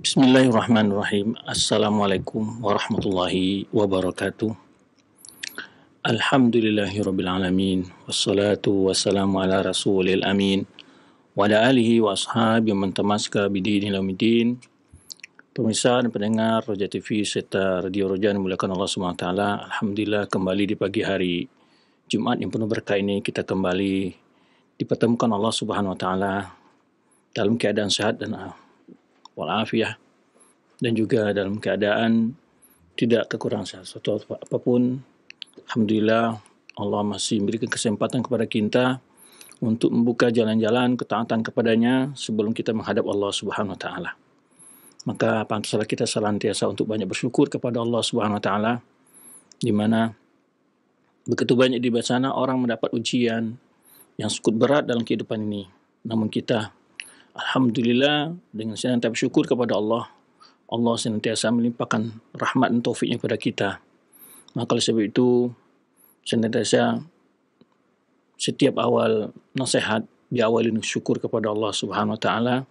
Bismillahirrahmanirrahim. Assalamualaikum warahmatullahi wabarakatuh. Alhamdulillahirrabbilalamin. Wassalatu wassalamu ala rasulil amin. Wa ala alihi wa ashabi man tamaska bidini laumiddin. Pemirsa dan pendengar Roja TV serta Radio Roja yang dimuliakan Allah SWT. Alhamdulillah kembali di pagi hari Jumat yang penuh berkah ini kita kembali dipertemukan Allah Subhanahu Wa Taala dalam keadaan sehat dan walafiat, dan juga dalam keadaan tidak kekurangan sesuatu apapun. Alhamdulillah Allah masih memberikan kesempatan kepada kita untuk membuka jalan-jalan ketaatan kepadanya sebelum kita menghadap Allah Subhanahu Wa Taala. Maka pantaslah kita senantiasa untuk banyak bersyukur kepada Allah Subhanahu Wa Taala, di mana begitu banyak di sana orang mendapat ujian yang cukup berat dalam kehidupan ini. Namun kita alhamdulillah dengan senantiasa bersyukur kepada Allah, Allah senantiasa melimpahkan rahmat dan taufiknya kepada kita. Maka oleh sebab itu senantiasa setiap awal nasihat diawali dengan syukur kepada Allah Subhanahu Wa Taala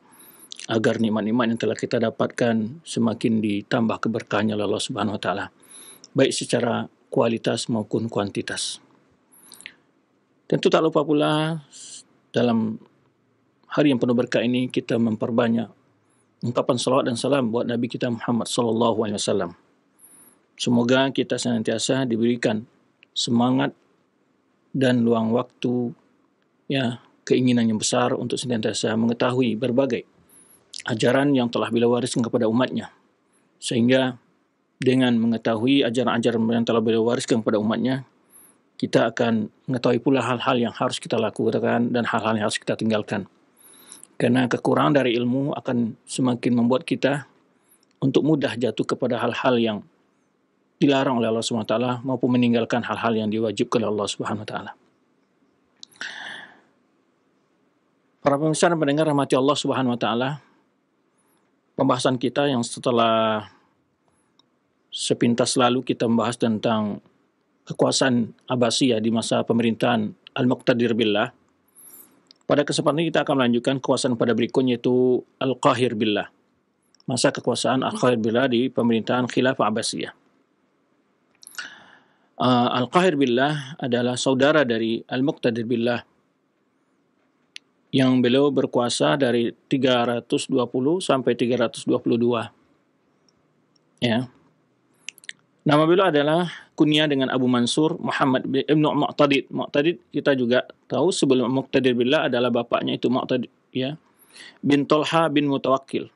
agar nikmat-nikmat yang telah kita dapatkan semakin ditambah keberkahannya oleh Allah Subhanahu Wa Taala, baik secara kualitas maupun kuantitas. Tentu tak lupa pula dalam hari yang penuh berkah ini kita memperbanyak ungkapan salawat dan salam buat Nabi kita Muhammad sallallahu alaihi wasallam. Semoga kita senantiasa diberikan semangat dan luang waktu, keinginan yang besar untuk senantiasa mengetahui berbagai ajaran yang telah beliau wariskan kepada umatnya, sehingga dengan mengetahui ajaran-ajaran yang telah beliau wariskan kepada umatnya, kita akan mengetahui pula hal-hal yang harus kita lakukan dan hal-hal yang harus kita tinggalkan. Karena kekurangan dari ilmu akan semakin membuat kita untuk mudah jatuh kepada hal-hal yang dilarang oleh Allah SWT maupun meninggalkan hal-hal yang diwajibkan oleh Allah SWT. Para pemirsa dan pendengar rahmati Allah SWT, pembahasan kita yang setelah sepintas lalu kita membahas tentang kekuasaan Abbasiyah di masa pemerintahan Al-Muqtadir Billah. Pada kesempatan ini kita akan melanjutkan kekuasaan pada berikutnya, yaitu Al-Qahir Billah. Masa kekuasaan Al-Qahir Billah di pemerintahan Khilafah Abbasiyah. Al-Qahir Billah adalah saudara dari Al-Muqtadir Billah yang beliau berkuasa dari 320 sampai 322. Ya. Nama beliau adalah kunyah dengan Abu Mansur Muhammad ibn Mu'tadid. Mu'tadid kita juga tahu sebelum Muqtadir Billah adalah bapaknya itu Mu'tadid, bin Tolha bin Mutawakkil.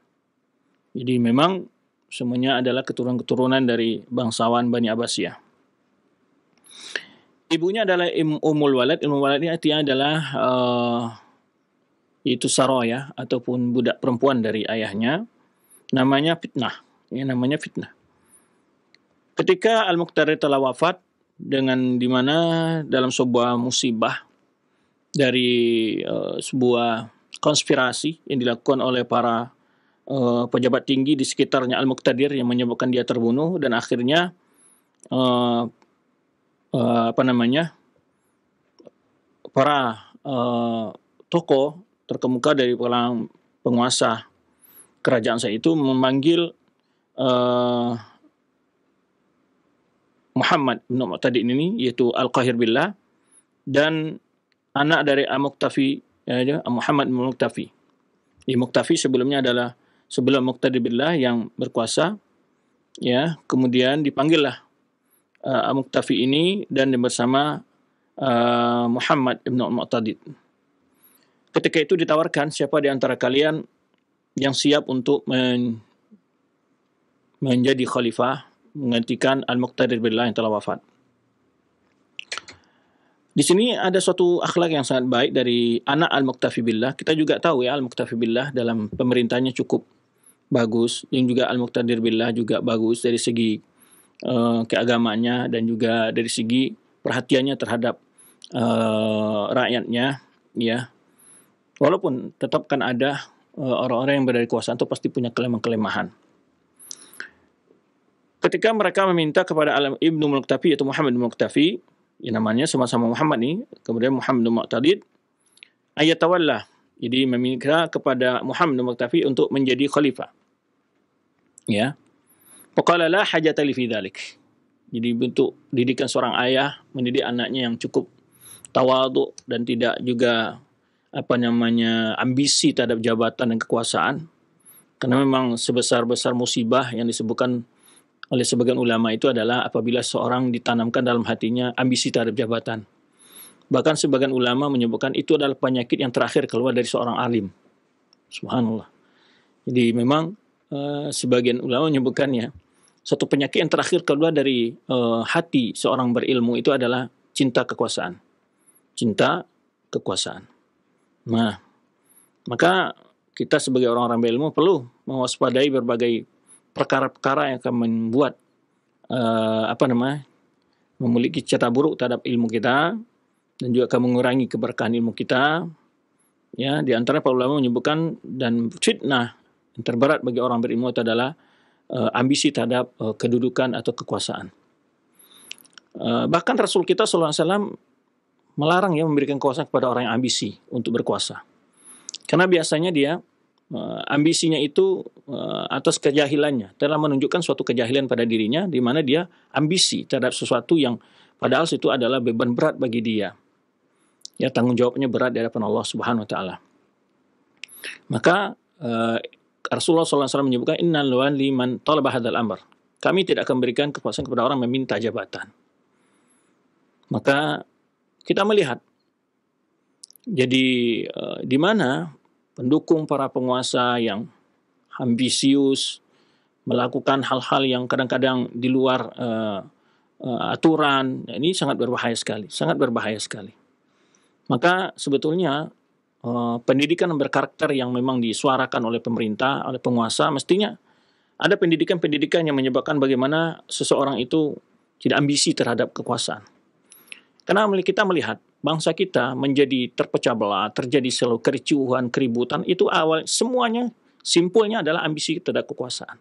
Jadi memang semuanya adalah keturunan-keturunan dari bangsawan Bani Abbasiyah. Ibunya adalah Ummul Walad. Ummul Walad ini artinya adalah itu Saroya ataupun budak perempuan dari ayahnya. Namanya Fitnah. Namanya Fitnah. Ketika Al-Muqtadir telah wafat, dengan di mana dalam sebuah musibah dari sebuah konspirasi yang dilakukan oleh para pejabat tinggi di sekitarnya Al-Muqtadir yang menyebabkan dia terbunuh, dan akhirnya para tokoh terkemuka dari kalangan penguasa kerajaan saat itu memanggil Muhammad bin Mu'tadid ini, yaitu Al-Qahir Billah, dan anak dari Al-Muqtafi, Muhammad bin Muqtafi. Muqtafi sebelumnya adalah sebelum Muqtadir Billah yang berkuasa, kemudian dipanggillah Al-Muqtafi ini dan bersama Muhammad bin Mu'tadid. Ketika itu ditawarkan, siapa di antara kalian yang siap untuk menjadi khalifah menggantikan Al-Muqtadir Billah yang telah wafat. Di sini ada suatu akhlak yang sangat baik dari anak Al-Muqtafi Billah. Kita juga tahu Al-Muqtafi Billah dalam pemerintahnya cukup bagus, yang juga Al-Muqtadir Billah juga bagus dari segi keagamaannya dan juga dari segi perhatiannya terhadap rakyatnya, Walaupun tetap kan ada orang-orang yang berada di kekuasaan itu pasti punya kelemahan. Ketika mereka meminta kepada Ibnu Muqtafi, yaitu Muhammad bin Muqtafi, namanya sama-sama Muhammad nih, kemudian Muhammad bin Mu'tadid, ayatawallah, Jadi meminta kepada Muhammad bin Muqtafi untuk menjadi khalifah. Ya. Faqala la hajata li fi dzalik. Jadi bentuk didikan seorang ayah mendidik anaknya yang cukup tawadhu dan tidak juga ambisi terhadap jabatan dan kekuasaan. Karena memang sebesar-besar musibah yang disebutkan oleh sebagian ulama itu adalah apabila seorang ditanamkan dalam hatinya ambisi terhadap jabatan. Bahkan sebagian ulama menyebutkan itu adalah penyakit yang terakhir keluar dari seorang alim. Subhanallah. Jadi memang sebagian ulama menyebutkannya satu penyakit yang terakhir keluar dari hati seorang berilmu itu adalah cinta kekuasaan. Cinta kekuasaan. Nah, maka kita sebagai orang-orang berilmu perlu mewaspadai berbagai perkara-perkara yang akan membuat memiliki cita buruk terhadap ilmu kita dan juga akan mengurangi keberkahan ilmu kita. Ya, di antara para ulama menyebutkan dan fitnah yang terberat bagi orang berilmu itu adalah ambisi terhadap kedudukan atau kekuasaan. Bahkan Rasul kita SAW melarang ya memberikan kuasa kepada orang yang ambisi untuk berkuasa. Karena biasanya dia ambisinya itu atas kejahilannya, telah menunjukkan suatu kejahilan pada dirinya di mana dia ambisi terhadap sesuatu yang padahal itu adalah beban berat bagi dia. Ya, tanggung jawabnya berat di hadapan Allah Subhanahu wa taala. Maka Rasulullah SAW menyebutkan innal wali man talaba hadzal amr. Kami tidak akan berikan kekuasaan kepada orang meminta jabatan. Maka kita melihat jadi di mana pendukung para penguasa yang ambisius melakukan hal-hal yang kadang-kadang di luar aturan, ini sangat berbahaya sekali. Maka sebetulnya pendidikan berkarakter yang memang disuarakan oleh pemerintah, oleh penguasa, mestinya ada pendidikan-pendidikan yang menyebabkan bagaimana seseorang itu tidak ambisi terhadap kekuasaan. Karena kita melihat bangsa kita menjadi terpecah belah, terjadi selalu kericuhan, keributan, itu awal semuanya simpulnya adalah ambisi terhadap kekuasaan.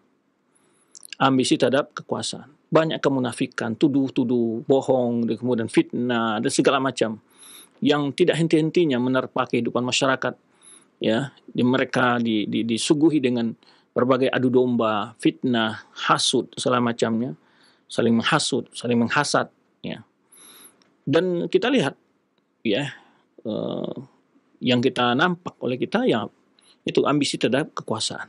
Ambisi terhadap kekuasaan. Banyak kemunafikan, tuduh-tuduh, bohong, kemudian fitnah, dan segala macam yang tidak henti-hentinya menerpa kehidupan masyarakat. Ya, mereka disuguhi dengan berbagai adu domba, fitnah, hasud, segala macamnya, saling menghasut, saling menghasad. Ya. Dan kita lihat, ya, yang kita nampak oleh kita, ya, itu ambisi terhadap kekuasaan.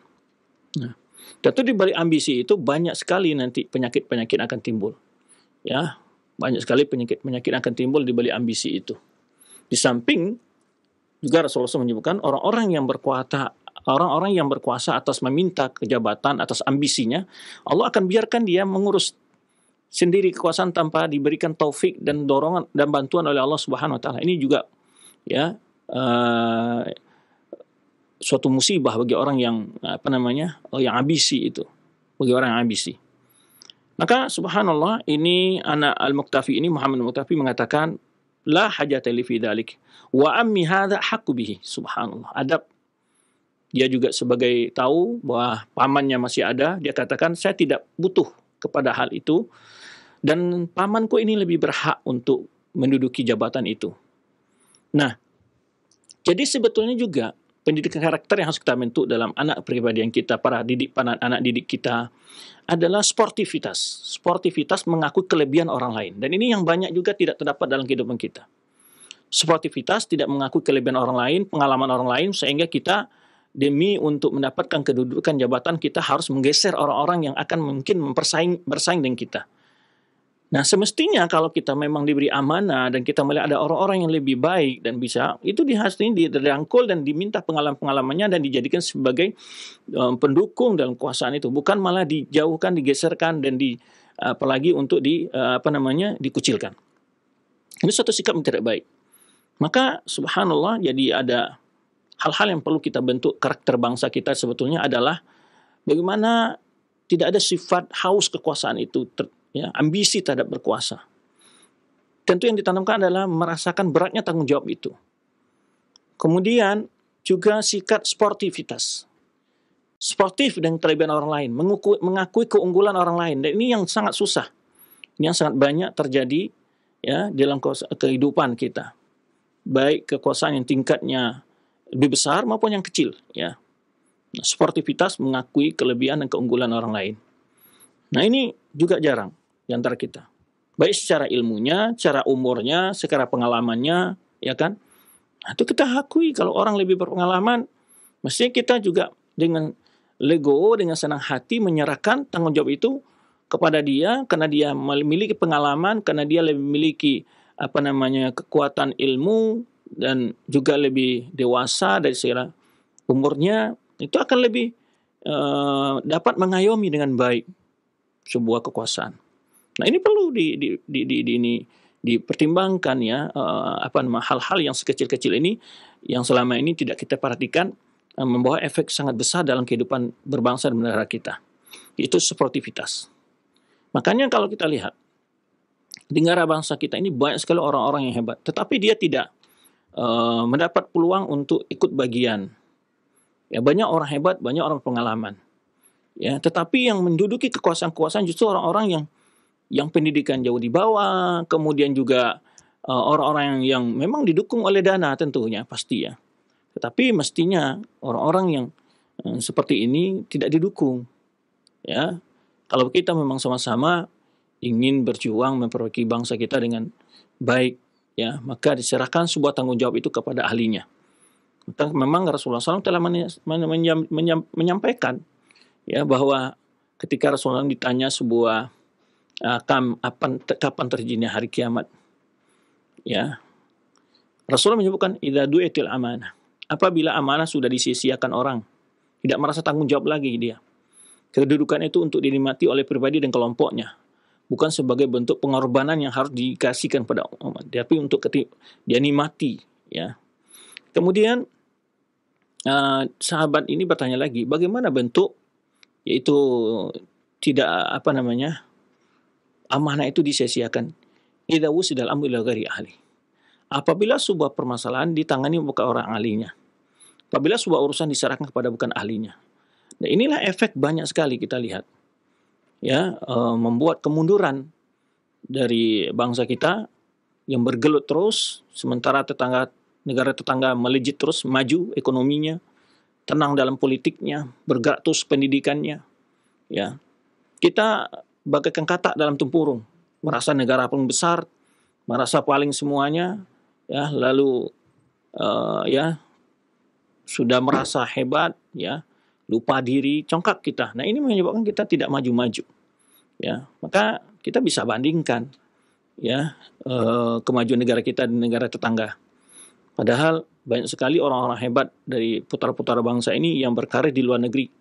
Nah, tentu di balik ambisi itu banyak sekali nanti penyakit-penyakit akan timbul. Ya, banyak sekali penyakit-penyakit akan timbul di balik ambisi itu. Di samping juga Rasulullah SAW menyebutkan orang-orang yang berkuasa atas meminta kejabatan, atas ambisinya, Allah akan biarkan dia mengurus sendiri kekuasaan tanpa diberikan taufik dan dorongan dan bantuan oleh Allah Subhanahu wa taala. Ini juga ya suatu musibah bagi orang yang yang ambisi itu, bagi orang yang ambisi. Maka subhanallah, ini anak Al-Muqtafi ini, Muhammad Al-Muqtafi mengatakan la hajata li fi dzalik wa ammi hadza haqqu bihi. Subhanallah, adab. Dia juga sebagai tahu bahwa pamannya masih ada, dia katakan saya tidak butuh kepada hal itu dan pamanku ini lebih berhak untuk menduduki jabatan itu. Nah, jadi sebetulnya juga pendidikan karakter yang harus kita bentuk dalam anak pribadian kita, para anak didik kita adalah sportivitas. Sportivitas mengakui kelebihan orang lain. Dan ini yang banyak juga tidak terdapat dalam kehidupan kita. Sportivitas tidak mengakui kelebihan orang lain, pengalaman orang lain, sehingga kita demi untuk mendapatkan kedudukan jabatan kita harus menggeser orang-orang yang akan mungkin bersaing dengan kita. Nah, semestinya kalau kita memang diberi amanah dan kita melihat ada orang-orang yang lebih baik dan bisa, itu dirangkul dan diminta pengalaman-pengalamannya dan dijadikan sebagai pendukung dalam kekuasaan itu, bukan malah dijauhkan, digeserkan dan apalagi untuk dikucilkan. Ini suatu sikap yang tidak baik. Maka subhanallah, jadi ada hal-hal yang perlu kita bentuk karakter bangsa kita sebetulnya adalah bagaimana tidak ada sifat haus kekuasaan itu, ambisi terhadap berkuasa. Tentu yang ditanamkan adalah merasakan beratnya tanggung jawab itu. Kemudian juga sikap sportivitas. Sportif dengan kelebihan orang lain, mengakui keunggulan orang lain. Dan ini yang sangat susah. Ini yang sangat banyak terjadi ya dalam kehidupan kita. Baik kekuasaan yang tingkatnya lebih besar maupun yang kecil, ya. Sportivitas mengakui kelebihan dan keunggulan orang lain. Nah ini juga jarang di antara kita. Baik secara ilmunya, secara umurnya, secara pengalamannya, ya kan? Nah, itu kita akui kalau orang lebih berpengalaman, mestinya kita juga dengan legowo, dengan senang hati menyerahkan tanggung jawab itu kepada dia, karena dia memiliki pengalaman, karena dia lebih memiliki kekuatan ilmu dan juga lebih dewasa dari segala umurnya, itu akan lebih dapat mengayomi dengan baik sebuah kekuasaan. Nah ini perlu dipertimbangkan ya, hal-hal yang sekecil-kecil ini yang selama ini tidak kita perhatikan, membawa efek sangat besar dalam kehidupan berbangsa dan negara kita. Itu sportivitas. Makanya kalau kita lihat di negara bangsa kita ini banyak sekali orang-orang yang hebat, tetapi dia tidak mendapat peluang untuk ikut bagian. Ya, banyak orang hebat, banyak orang pengalaman. Ya, tetapi yang menduduki kekuasaan-kekuasaan justru orang-orang yang pendidikan jauh di bawah, kemudian juga orang-orang yang memang didukung oleh dana tentunya pasti ya. Tetapi mestinya orang-orang yang seperti ini tidak didukung. Ya, kalau kita memang sama-sama ingin berjuang memperbaiki bangsa kita dengan baik, ya, maka diserahkan sebuah tanggung jawab itu kepada ahlinya. Memang Rasulullah SAW telah menyampaikan ya bahwa ketika Rasulullah ditanya sebuah kapan terjadinya hari kiamat, ya, Rasulullah menyebutkan idza du'itil amanah, apabila amanah sudah disia-siakan orang, tidak merasa tanggung jawab lagi dia. Kedudukan itu untuk dinikmati oleh pribadi dan kelompoknya, bukan sebagai bentuk pengorbanan yang harus dikasihkan pada umat, tapi untuk dia nikmati, ya. Kemudian sahabat ini bertanya lagi, bagaimana bentuk yaitu tidak amanah itu disia-siakan? Idza wusidal amru ila ghairi ahli. Apabila sebuah permasalahan ditangani bukan orang ahlinya. Apabila sebuah urusan diserahkan kepada bukan ahlinya. Nah, inilah efek banyak sekali kita lihat. Ya, membuat kemunduran dari bangsa kita yang bergelut terus, sementara negara tetangga melejit terus, maju ekonominya, tenang dalam politiknya, bergerak terus pendidikannya. Ya, kita bagaikan katak dalam tempurung, merasa negara paling besar, merasa paling semuanya, ya, lalu sudah merasa hebat, ya, lupa diri, congkak kita. Nah ini menyebabkan kita tidak maju-maju. Ya, maka kita bisa bandingkan, ya, kemajuan negara kita dan negara tetangga. Padahal banyak sekali orang-orang hebat dari putra-putra bangsa ini yang berkarir di luar negeri,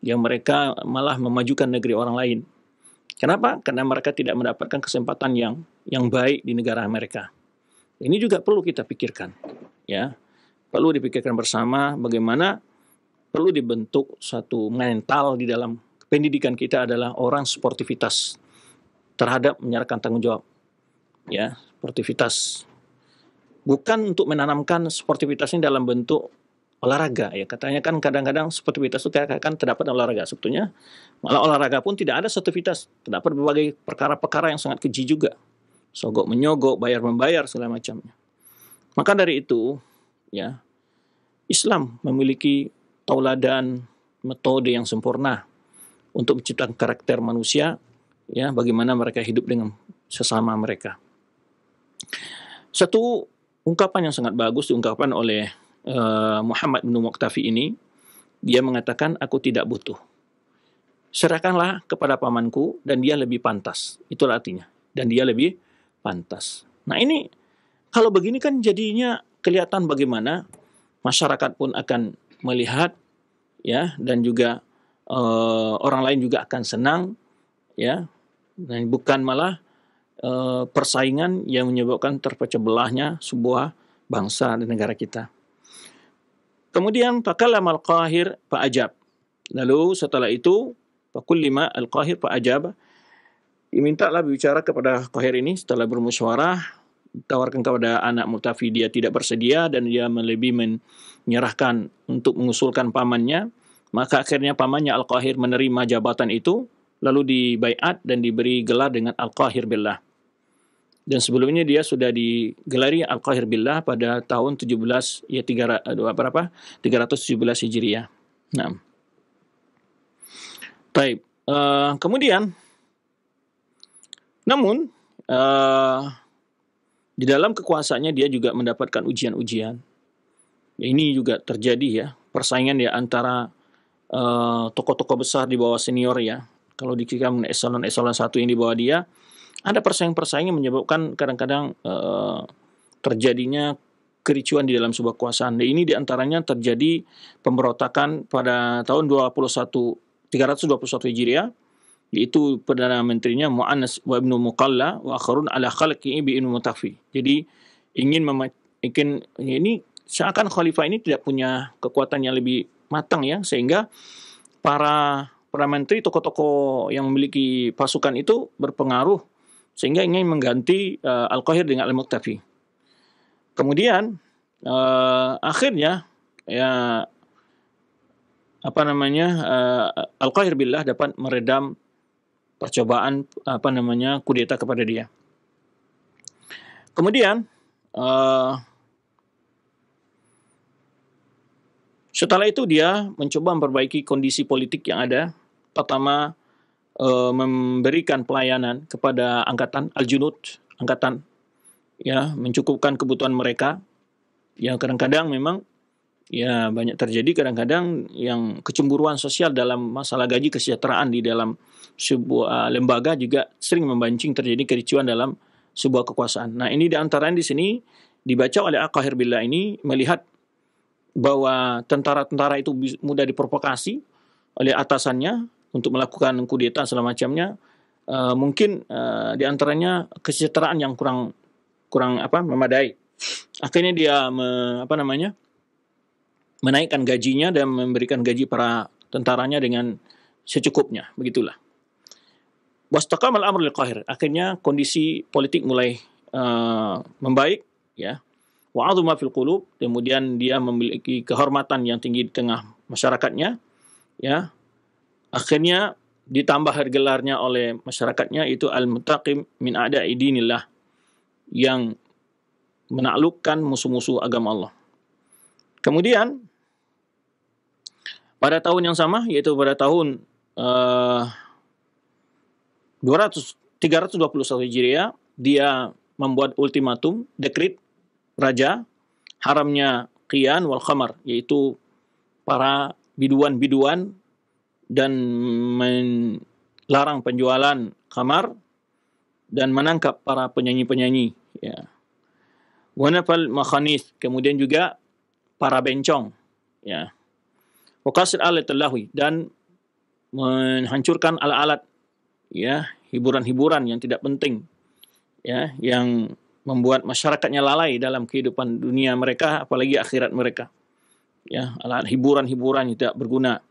yang mereka malah memajukan negeri orang lain. Kenapa? Karena mereka tidak mendapatkan kesempatan yang baik di negara mereka. Ini juga perlu kita pikirkan, ya. Perlu dipikirkan bersama bagaimana perlu dibentuk satu mental di dalam pendidikan kita adalah orang sportivitas terhadap menyerahkan tanggung jawab, ya, sportivitas. Bukan untuk menanamkan sportivitasnya dalam bentuk olahraga, ya, katanya kan kadang-kadang sportivitas itu kan terdapat dalam olahraga. Sebetulnya malah olahraga pun tidak ada sportivitas, terdapat berbagai perkara-perkara yang sangat keji juga, sogok menyogok, bayar membayar segala macamnya. Maka dari itu, ya, Islam memiliki tauladan metode yang sempurna untuk menciptakan karakter manusia, ya, bagaimana mereka hidup dengan sesama mereka. Satu ungkapan yang sangat bagus diungkapkan oleh Muhammad bin Muqtafi ini. Dia mengatakan, aku tidak butuh. Serahkanlah kepada pamanku dan dia lebih pantas. Itulah artinya. Dan dia lebih pantas. Nah ini, kalau begini kan jadinya kelihatan bagaimana masyarakat pun akan melihat, ya, dan juga orang lain juga akan senang, ya, dan bukan malah persaingan yang menyebabkan terpecah belahnya sebuah bangsa dan negara kita. Kemudian takallama al-qahir fa'ajab. Lalu setelah itu fakullima al-qahir fa'ajab. Dimintalah berbicara kepada qahir ini setelah bermusyawarah, tawarkan kepada anak Muqtafi, dia tidak bersedia dan dia lebih menyerahkan untuk mengusulkan pamannya. Maka akhirnya pamannya al-qahir menerima jabatan itu, lalu dibaiat dan diberi gelar dengan al-qahir billah. Dan sebelumnya dia sudah digelari Al-Qahir Billah pada tahun 317 Hijriah. Nah, baik. Kemudian, namun di dalam kekuasaannya dia juga mendapatkan ujian-ujian. Ini juga terjadi ya, persaingan ya antara tokoh-tokoh besar di bawah senior ya. Kalau dikira eselon 1 yang di bawah dia, ada persaingan-persaingan menyebabkan kadang-kadang terjadinya kericuan di dalam sebuah kekuasaan. Dan ini diantaranya terjadi pemberontakan pada tahun 321 Hijriah, yaitu Perdana Menterinya Mu'annas wa Ibnu Muqalla wa akharun ala khalqihi bi Ibnu Mutafi. Jadi ingin ini seakan khalifah ini tidak punya kekuatan yang lebih matang ya, sehingga para menteri, tokoh-tokoh yang memiliki pasukan itu berpengaruh sehingga ingin mengganti Al-Qahir dengan Al-Muqtafi. Kemudian akhirnya ya Al-Qahir billah dapat meredam percobaan kudeta kepada dia. Kemudian setelah itu dia mencoba memperbaiki kondisi politik yang ada. Pertama, memberikan pelayanan kepada angkatan Al-Junud, angkatan ya, mencukupkan kebutuhan mereka. Yang kadang-kadang memang ya banyak terjadi kadang-kadang yang kecemburuan sosial dalam masalah gaji kesejahteraan di dalam sebuah lembaga juga sering membancing terjadi kericuan dalam sebuah kekuasaan. Nah, ini diantaranya di sini dibaca oleh Al-Qahir billah ini melihat bahwa tentara-tentara itu mudah diprovokasi oleh atasannya untuk melakukan kudeta segala macamnya. Mungkin diantaranya kesejahteraan yang kurang memadai. Akhirnya dia menaikkan gajinya dan memberikan gaji para tentaranya dengan secukupnya, begitulah. Wastaqamal amr lil Qahir. Akhirnya kondisi politik mulai membaik ya. Wa 'azuma fil qulub, kemudian dia memiliki kehormatan yang tinggi di tengah masyarakatnya ya. Akhirnya ditambah gelarnya oleh masyarakatnya itu al-muntaqim min a'da'i dinillah, yang menaklukkan musuh-musuh agama Allah. Kemudian pada tahun yang sama, yaitu pada tahun 321 Hijriah, dia membuat ultimatum, dekrit raja, haramnya qiyan wal khamar, yaitu para biduan-biduan dan melarang penjualan khamar dan menangkap para penyanyi-penyanyi ya. Wanafal makhanis, kemudian juga para bencong ya. Waqasid alat-lahwi, dan menghancurkan alat-alat ya, hiburan-hiburan yang tidak penting ya, yang membuat masyarakatnya lalai dalam kehidupan dunia mereka, apalagi akhirat mereka ya, alat hiburan-hiburan yang tidak berguna.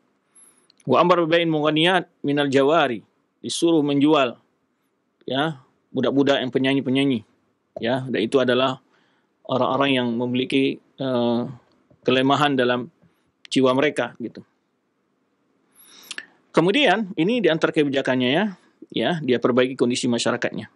Wa amar bai'in mughaniyat minal jawari, disuruh menjual ya budak-budak yang penyanyi-penyanyi ya, dan itu adalah orang-orang yang memiliki kelemahan dalam jiwa mereka gitu. Kemudian ini di antara kebijakannya ya, dia perbaiki kondisi masyarakatnya.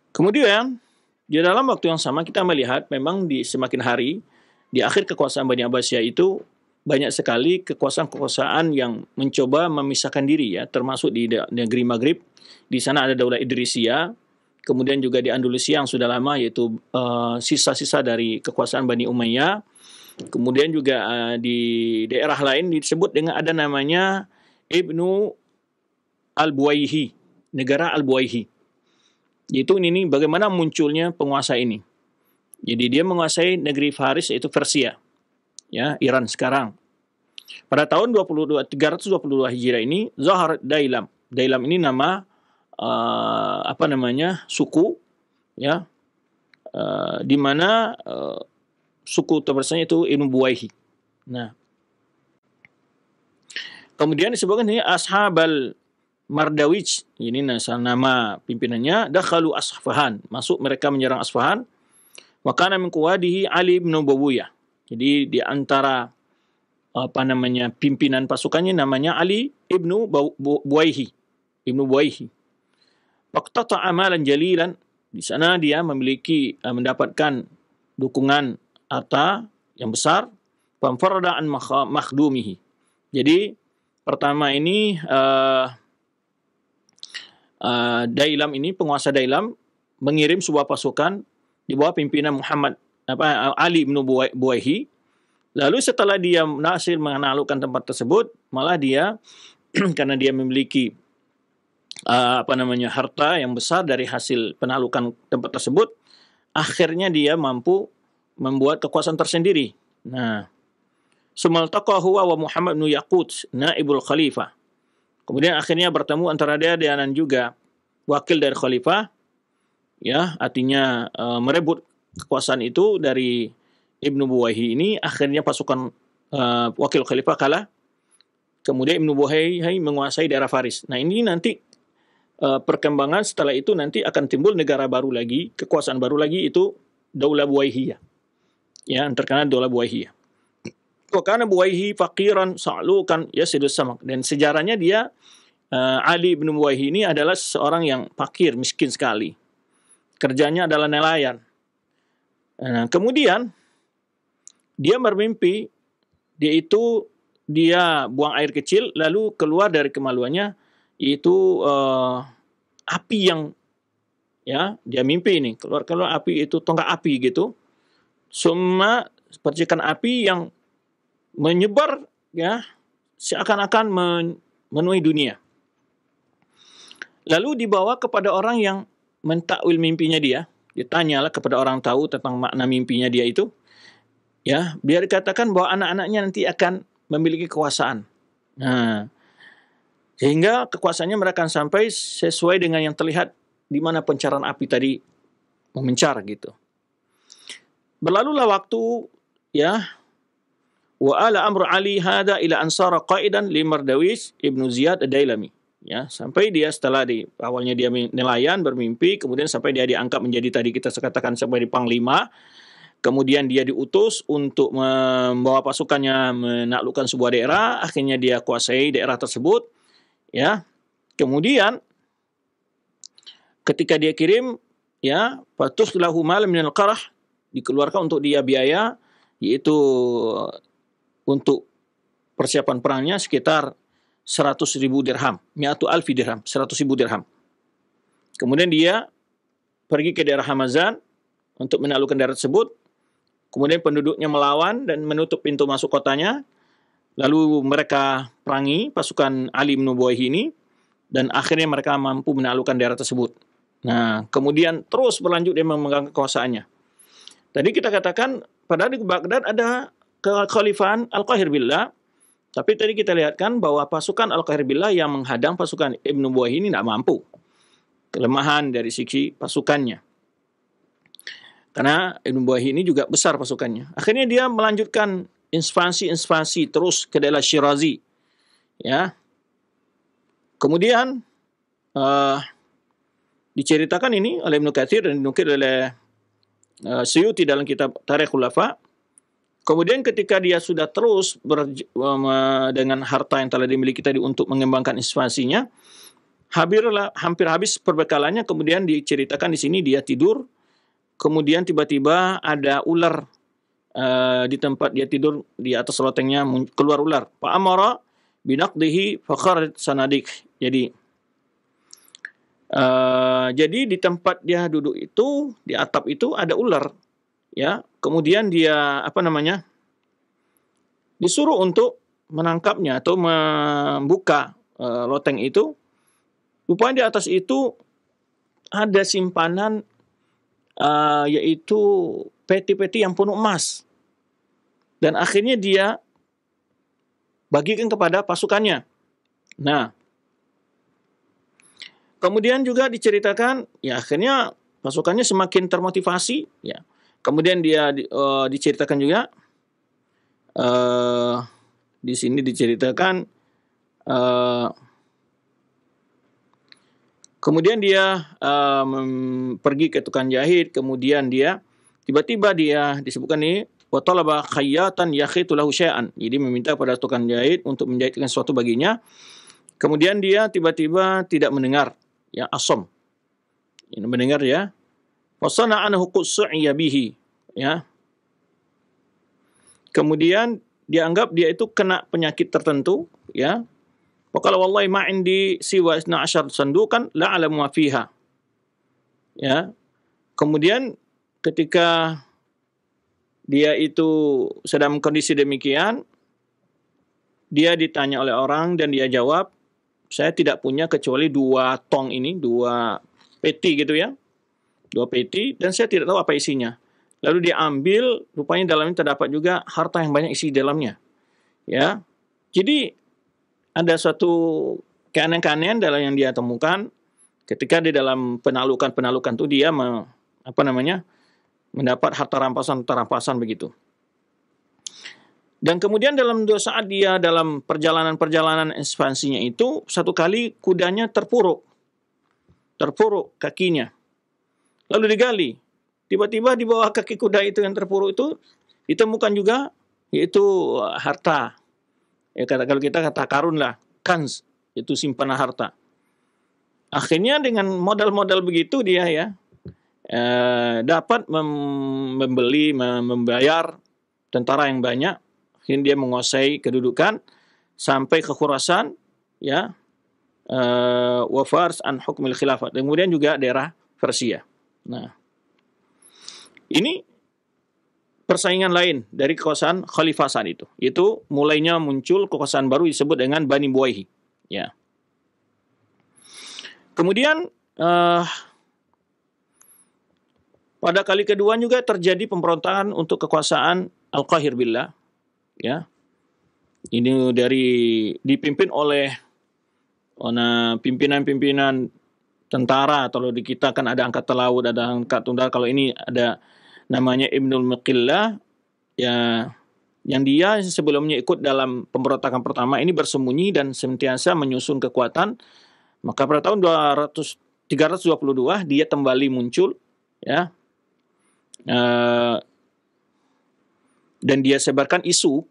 Kemudian di dalam waktu yang sama kita melihat memang di semakin hari di akhir kekuasaan Bani Abbasiyah itu banyak sekali kekuasaan-kekuasaan yang mencoba memisahkan diri ya, termasuk di negeri Maghrib. Di sana ada Daulah Idrisiyah, kemudian juga di Andalusia yang sudah lama, yaitu sisa-sisa dari kekuasaan Bani Umayyah. Kemudian juga di daerah lain disebut dengan ada namanya Ibnu Al-Buwayhi, negara Al-Buwayhi. Yaitu ini bagaimana munculnya penguasa ini. Jadi dia menguasai negeri Faris, yaitu Persia, ya, Iran sekarang. Pada tahun 322 Hijriah ini Zahar Dailam. Dailam ini nama suku ya, di mana suku terbesarnya itu Ibnu Buwayhi. Nah, kemudian disebutkan ini Ashabal Mardawij, ini nama pimpinannya, dakhalu Asfahan, masuk mereka menyerang Asfahan. Wa kana min quwadihi Ali bin Bawuyah. Jadi di antara pimpinan pasukannya namanya Ali ibnu Buwayhi. Ibnu Buwayhi. Waqtata amalan jalilan, di sana dia memiliki mendapatkan dukungan harta yang besar. famfarada an makhdumihi. Jadi pertama ini Dailam ini, penguasa Dailam, mengirim sebuah pasukan di bawah pimpinan Ali bin Buwaihi. Lalu setelah dia berhasil menaklukkan tempat tersebut, malah dia karena dia memiliki harta yang besar dari hasil penaklukan tempat tersebut, akhirnya dia mampu membuat kekuasaan tersendiri. Nah, sumaltaqa huwa wa Muhammad bin Yaqut naibul khalifah. Kemudian akhirnya bertemu antara dia dan juga wakil dari khalifah, ya, artinya merebut kekuasaan itu dari Ibnu Buwaihi ini. Akhirnya pasukan wakil khalifah kalah. Kemudian Ibnu Buwaihi menguasai daerah Faris. Nah, ini nanti perkembangan setelah itu nanti akan timbul negara baru lagi, kekuasaan baru lagi, itu Daulah Buwaihiyah. Ya, terkenal Daulah Buwaihiyah. Wa kana Buwaihi faqiran sa'lukan yasidus samak. Dan sejarahnya dia Ali bin Buwaihi ini adalah seorang yang fakir, miskin sekali. Kerjanya adalah nelayan. Nah, kemudian dia bermimpi, dia buang air kecil, lalu keluar dari kemaluannya itu api yang, ya, dia mimpi ini keluar api, itu tonggak api gitu, semua percikan api yang menyebar, ya, seakan-akan memenuhi dunia. Lalu dibawa kepada orang yang mentakwil mimpinya dia. Ditanyalah kepada orang tahu tentang makna mimpinya dia itu. Ya, biar dikatakan bahwa anak-anaknya nanti akan memiliki kekuasaan. Nah, sehingga kekuasaannya mereka akan sampai sesuai dengan yang terlihat di mana pancaran api tadi memencar gitu. Berlalulah waktu, ya, wa ala amr Ali hada ila ansara qaidan li Mardawis ibnu Ziyad ad-Dailami. Ya, sampai dia setelah awalnya dia nelayan bermimpi, kemudian sampai dia diangkat menjadi, tadi kita katakan, sebagai panglima. Kemudian dia diutus untuk membawa pasukannya menaklukkan sebuah daerah. Akhirnya dia kuasai daerah tersebut. Ya, kemudian ketika dia kirim, ya, fatus lahu mal minal qarah, dikeluarkan untuk dia biaya, yaitu untuk persiapan perangnya sekitar 100.000 dirham, 100.000 dirham, 100.000 dirham. Kemudian dia pergi ke daerah Hamazan untuk menaklukkan daerah tersebut. Kemudian penduduknya melawan dan menutup pintu masuk kotanya. Lalu mereka perangi pasukan Ali bin Buwaihi ini, dan akhirnya mereka mampu menaklukkan daerah tersebut. Nah, kemudian terus berlanjut dia memegang kekuasaannya. Tadi kita katakan padahal di Baghdad ada kekhalifahan Al-Qahir Billah, tapi tadi kita lihatkan bahwa pasukan Al-Qahir Billah yang menghadang pasukan Ibnu Buwaihi ini tidak mampu. Kelemahan dari sisi pasukannya. Karena Ibnu Buwaihi ini juga besar pasukannya. Akhirnya dia melanjutkan ekspansi terus ke daerah Syirazi. Ya. Kemudian diceritakan ini oleh Ibnu Katsir dan dinukil oleh Suyuti dalam kitab Tarikh Khulafa. Kemudian ketika dia sudah terus dengan harta yang telah dimiliki tadi untuk mengembangkan ekspansinya, hampir habis perbekalannya. Kemudian diceritakan di sini dia tidur, kemudian tiba-tiba ada ular di tempat dia tidur, di atas lotengnya keluar ular. Fa amara binaqdihi fakharat sanadik. Jadi di tempat dia duduk itu, di atap itu ada ular, ya. Kemudian dia disuruh untuk menangkapnya atau membuka loteng itu. Rupanya di atas itu ada simpanan yaitu peti-peti yang penuh emas. Dan akhirnya dia bagikan kepada pasukannya. Nah, kemudian juga diceritakan, ya, akhirnya pasukannya semakin termotivasi, ya. Kemudian dia diceritakan juga di sini diceritakan kemudian dia pergi ke tukang jahit. Kemudian dia tiba-tiba dia disebutkan ini wa talaba khayyatan yakhitu lahu syai'an. Jadi meminta pada tukang jahit untuk menjahitkan sesuatu baginya. Kemudian dia tiba-tiba tidak mendengar, ya, asom. Ini mendengar, ya. Wa sana'anahu qus'iyya bihi, ya. Kemudian dia anggap dia itu kena penyakit tertentu, ya. Wa qala wallahi ma indi siwa 12 sandukan la a'lamu ma fiha. Ya. Kemudian ketika dia itu sedang kondisi demikian, dia ditanya oleh orang dan dia jawab, saya tidak punya kecuali 2 tong ini, 2 peti gitu ya. 2 peti dan saya tidak tahu apa isinya. Lalu dia ambil, rupanya dalamnya terdapat juga harta yang banyak isi dalamnya. Ya. Jadi ada suatu keanehan-keanehan dalam yang dia temukan ketika di dalam penaklukan itu dia mendapat harta rampasan begitu. Dan kemudian dalam 2 saat dia dalam perjalanan ekspansinya itu, satu kali kudanya terpuruk kakinya. Lalu digali. Tiba-tiba di bawah kaki kuda itu yang terpuruk itu ditemukan juga yaitu harta. Ya, kalau kita kata karun lah, kanz, itu simpanan harta. Akhirnya dengan modal-modal begitu dia ya dapat membayar tentara yang banyak. Akhirnya dia menguasai kedudukan sampai ke Khurasan, ya, wa Fars an hukmil khilafah. Kemudian juga daerah Persia. Nah, ini persaingan lain dari kekuasaan Khalifah saat itu. Itu mulainya muncul kekuasaan baru disebut dengan Bani Buwayhi. Ya. Kemudian pada kali kedua juga terjadi pemberontakan untuk kekuasaan Al-Qahir Billah. Ya. Ini dipimpin oleh pimpinan-pimpinan tentara. Kalau di kita kan ada angkatan laut, ada angkatan udara. Kalau ini ada namanya Ibnul Muqillah, ya, yang dia sebelumnya ikut dalam pemberontakan pertama ini bersembunyi dan senantiasa menyusun kekuatan. Maka pada tahun 322 dia kembali muncul, ya, dan dia sebarkan isu,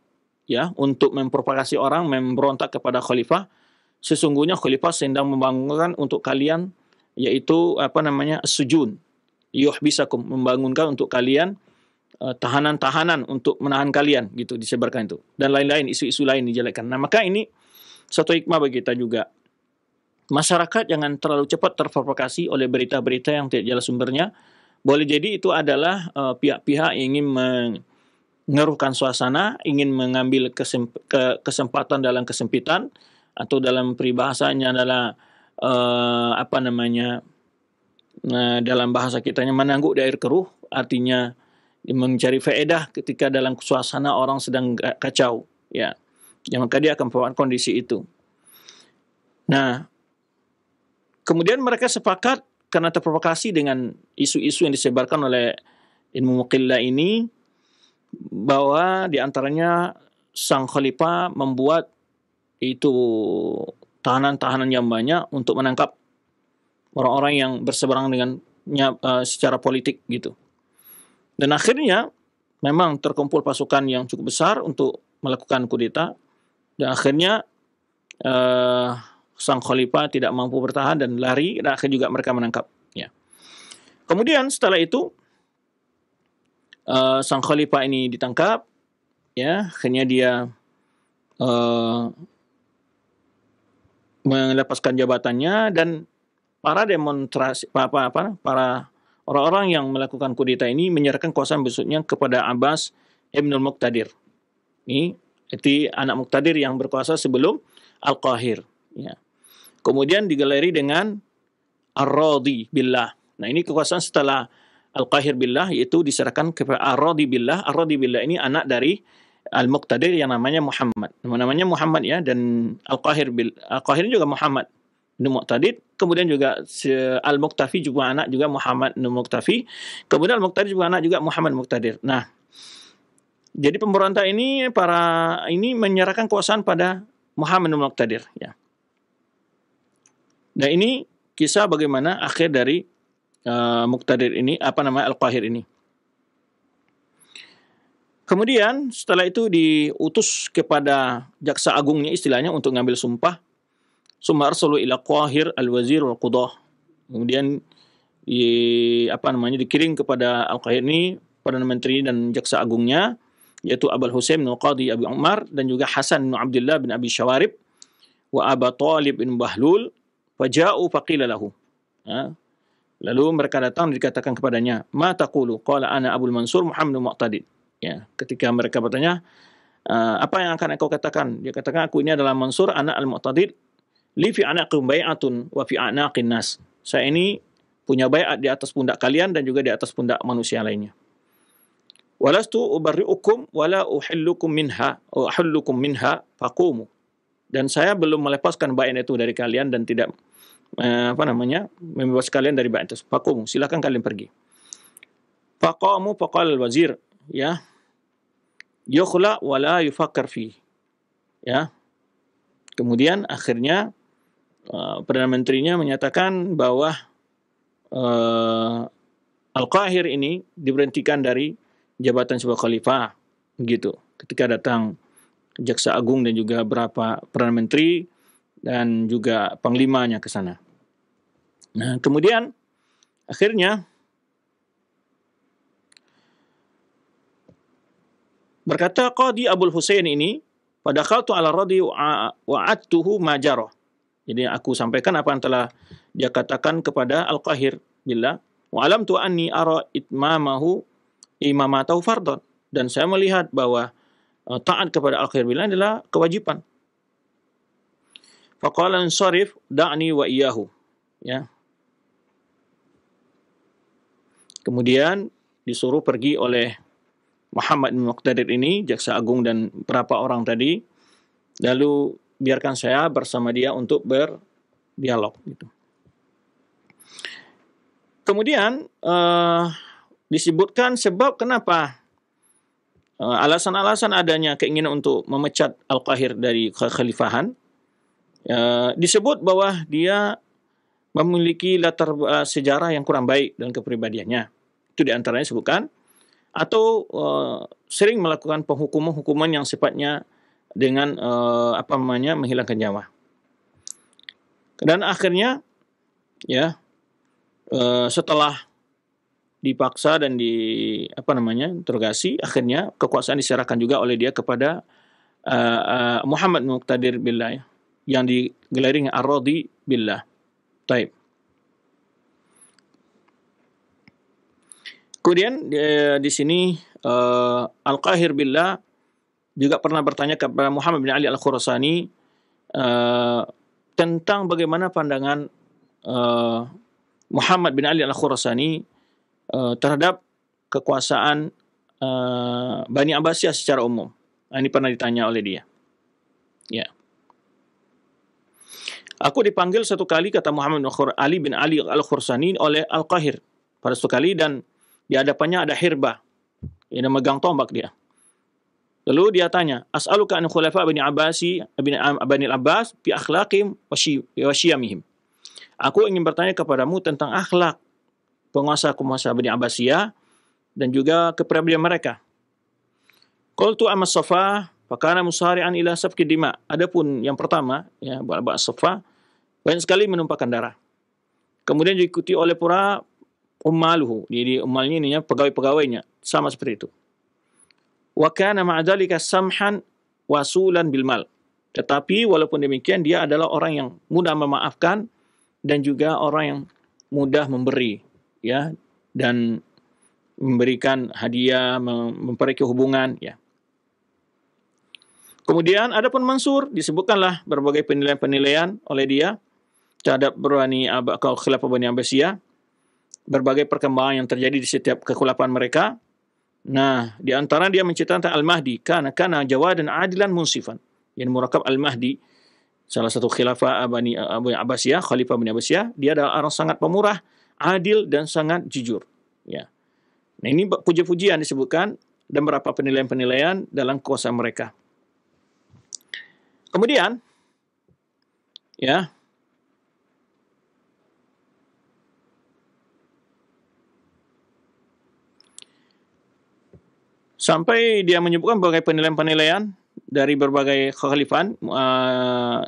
ya, untuk memprovokasi orang memberontak kepada khalifah. Sesungguhnya khalifah sedang membangunkan untuk kalian, yaitu sujun, yuhbisakum, membangunkan untuk kalian tahanan-tahanan untuk menahan kalian, gitu disebarkan itu, dan lain-lain isu-isu lain dijelekkan. Nah, maka ini satu hikmah bagi kita juga. Masyarakat jangan terlalu cepat terprovokasi oleh berita-berita yang tidak jelas sumbernya. Boleh jadi itu adalah pihak-pihak yang ingin mengeruhkan suasana, ingin mengambil kesempatan dalam kesempitan, atau dalam peribahasanya adalah dalam bahasa kitanya menangguk di air keruh, artinya mencari faedah ketika dalam suasana orang sedang kacau, ya. Maka dia akan membuat kondisi itu. Nah, kemudian mereka sepakat karena terprovokasi dengan isu-isu yang disebarkan oleh Ibnu Muqillah ini, bahwa diantaranya sang khalifah membuat itu tahanan-tahanan yang banyak untuk menangkap orang-orang yang berseberangan dengannya secara politik gitu. Dan akhirnya memang terkumpul pasukan yang cukup besar untuk melakukan kudeta, dan akhirnya sang khalifah tidak mampu bertahan dan lari, dan akhirnya juga mereka menangkap. Ya. Kemudian setelah itu sang khalifah ini ditangkap, ya, akhirnya dia melepaskan jabatannya, dan para demonstrasi para orang-orang yang melakukan kudeta ini menyerahkan kekuasaan besoknya kepada Abbas Ibnul Muqtadir. Ini itu anak Muqtadir yang berkuasa sebelum Al-Qahir. Ya. Kemudian digeleri dengan Ar-Radi Billah. Nah, ini kekuasaan setelah Al-Qahir Billah, yaitu diserahkan kepada Ar-Radi Billah. Ar-Radi Billah ini anak dari Al-Muqtadir yang namanya Muhammad. Namanya Muhammad, ya, dan Al-Qahir ini juga Muhammad bin Muqtadir. Kemudian juga Al-Muqtafi juga anak juga Muhammad bin Muqtafi. Kemudian Al-Muqtadir juga anak juga Muhammad bin Muqtadir. Nah, jadi pemberontak ini menyerahkan kekuasaan pada Muhammad bin Muqtadir, ya. Nah, ini kisah bagaimana akhir dari Muqtadir ini, Al-Qahir ini. Kemudian setelah itu diutus kepada jaksa agungnya istilahnya untuk ngambil sumpah. Summa arsalu ila Qahir al-wazir wal qudah. Kemudian dikirim kepada Al-Qahir ini, Perdana Menteri dan jaksa agungnya, yaitu Abul Husain bin Qadi Abu Umar dan juga Hasan bin Abdullah bin Abi Syawarib wa Aba Talib bin Bahlul faja'u faqila lahu. Lalu mereka datang dan dikatakan kepadanya, ma taqulu? Qala ana Abul Mansur Muhammad bin Mu'tadid. Ketika mereka bertanya, apa yang akan kau katakan? Dia katakan, aku ini adalah Mansur anak Al-Mu'tadid, li fi anaqikum bai'atun wa fi anaqin nas. Saya ini punya bai'at di atas pundak kalian dan juga di atas pundak manusia lainnya. Walastu ubarri'ukum wala uhillukum minha faqumu. Dan saya belum melepaskan bai'at itu dari kalian dan tidak membebaskan kalian dari bai'at itu. Faqumu, silakan kalian pergi. Faqamu faqala al-wazir, yukhla wala yufakkar fi. Kemudian akhirnya Perdana Menterinya menyatakan bahwa Al-Qahir ini diberhentikan dari jabatan sebagai khalifah, begitu. Ketika datang Jaksa Agung dan juga beberapa Perdana Menteri dan juga panglimanya ke sana. Nah, kemudian akhirnya berkata Qadi Abul Husain ini, padakhaltu ala radhi wa'adtuhu majaro. Jadi aku sampaikan apa yang telah dia katakan kepada Al-Qahir billah, wa alamtu anni ara imamatahu fardhan, dan saya melihat bahwa taat kepada Al-Qahir billah adalah kewajiban. Faqala ansarif da'ni wa iyyahu. Kemudian disuruh pergi oleh Muhammad bin Muqtadir ini, Jaksa Agung dan berapa orang tadi, lalu biarkan saya bersama dia untuk berdialog. Gitu. Kemudian disebutkan sebab kenapa alasan-alasan adanya keinginan untuk memecat Al-Qahir dari kekhalifahan. Disebut bahwa dia memiliki latar sejarah yang kurang baik dalam kepribadiannya. Itu diantaranya disebutkan. Atau sering melakukan penghukuman yang sifatnya dengan menghilangkan nyawa. Dan akhirnya setelah dipaksa dan interogasi, akhirnya kekuasaan diserahkan juga oleh dia kepada Muhammad bin Muqtadir billah, yang digelari Ar-Radhi billah. Taib. Kemudian di sini Al-Qahir billah juga pernah bertanya kepada Muhammad bin Ali Al-Khurasani tentang bagaimana pandangan Muhammad bin Ali Al-Khurasani terhadap kekuasaan Bani Abbasiyah secara umum. Ini pernah ditanya oleh dia. Aku dipanggil satu kali, kata Muhammad bin Ali Al-Khurasani, oleh Al-Qahir pada satu kali, dan di hadapannya ada hirbah, yang memegang tombak dia. Lalu dia tanya, as'aluka an khulafa Bani Abbas fi akhlaqihim wa syiyamihim. Aku ingin bertanya kepadamu tentang akhlak penguasa-penguasa Bani Abbasiyah dan juga kepribadian mereka. Qultu amma Safa fa kana musari'an ila safki dima. Adapun yang pertama, Ba'as Safa, banyak sekali menumpahkan darah. Kemudian diikuti oleh para ummaluhu, jadi ummalnya ini pegawai-pegawainya, sama seperti itu. Wa kana ma'adzalika samhan wasulan bil mal. Tetapi walaupun demikian dia adalah orang yang mudah memaafkan dan juga orang yang mudah memberi, dan memberikan hadiah, memperbaiki hubungan, Kemudian adapun Mansur, disebutkanlah berbagai penilaian-penilaian oleh dia terhadap khilafah Bani Abbasiyah, berbagai perkembangan yang terjadi di setiap kekhilafan mereka. Nah, di antara dia menceritakan Al-Mahdi, kana jawadan adilan munsifan. Yang murakab Al-Mahdi, salah satu khilafah Bani Abbasiyah, khalifah Bani Abbasiyah, dia adalah orang sangat pemurah, adil dan sangat jujur. Nah, ini puji-pujian disebutkan dan beberapa penilaian-penilaian dalam kuasa mereka. Kemudian, sampai dia menyebutkan berbagai penilaian-penilaian dari berbagai kekhalifahan.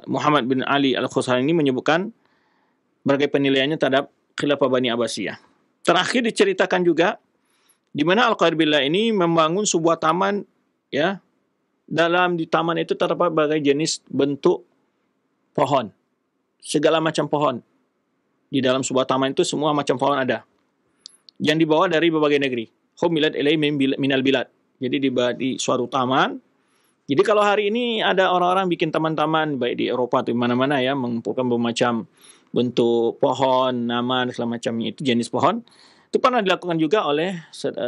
Muhammad bin Ali Al-Khurasani ini menyebutkan berbagai penilaiannya terhadap khilafah Bani Abbasiyah. Terakhir diceritakan juga di mana Al-Qahir billah ini membangun sebuah taman ya, di taman itu terdapat berbagai jenis bentuk pohon, segala macam pohon. Di dalam sebuah taman itu semua macam pohon ada, yang dibawa dari berbagai negeri. Humilat ilai minal bilad. Jadi di suatu taman. Jadi kalau hari ini ada orang-orang bikin taman-taman baik di Eropa atau di mana-mana ya, mengumpulkan bermacam bentuk pohon, nama dan segala macamnya, itu jenis pohon. Itu pernah dilakukan juga oleh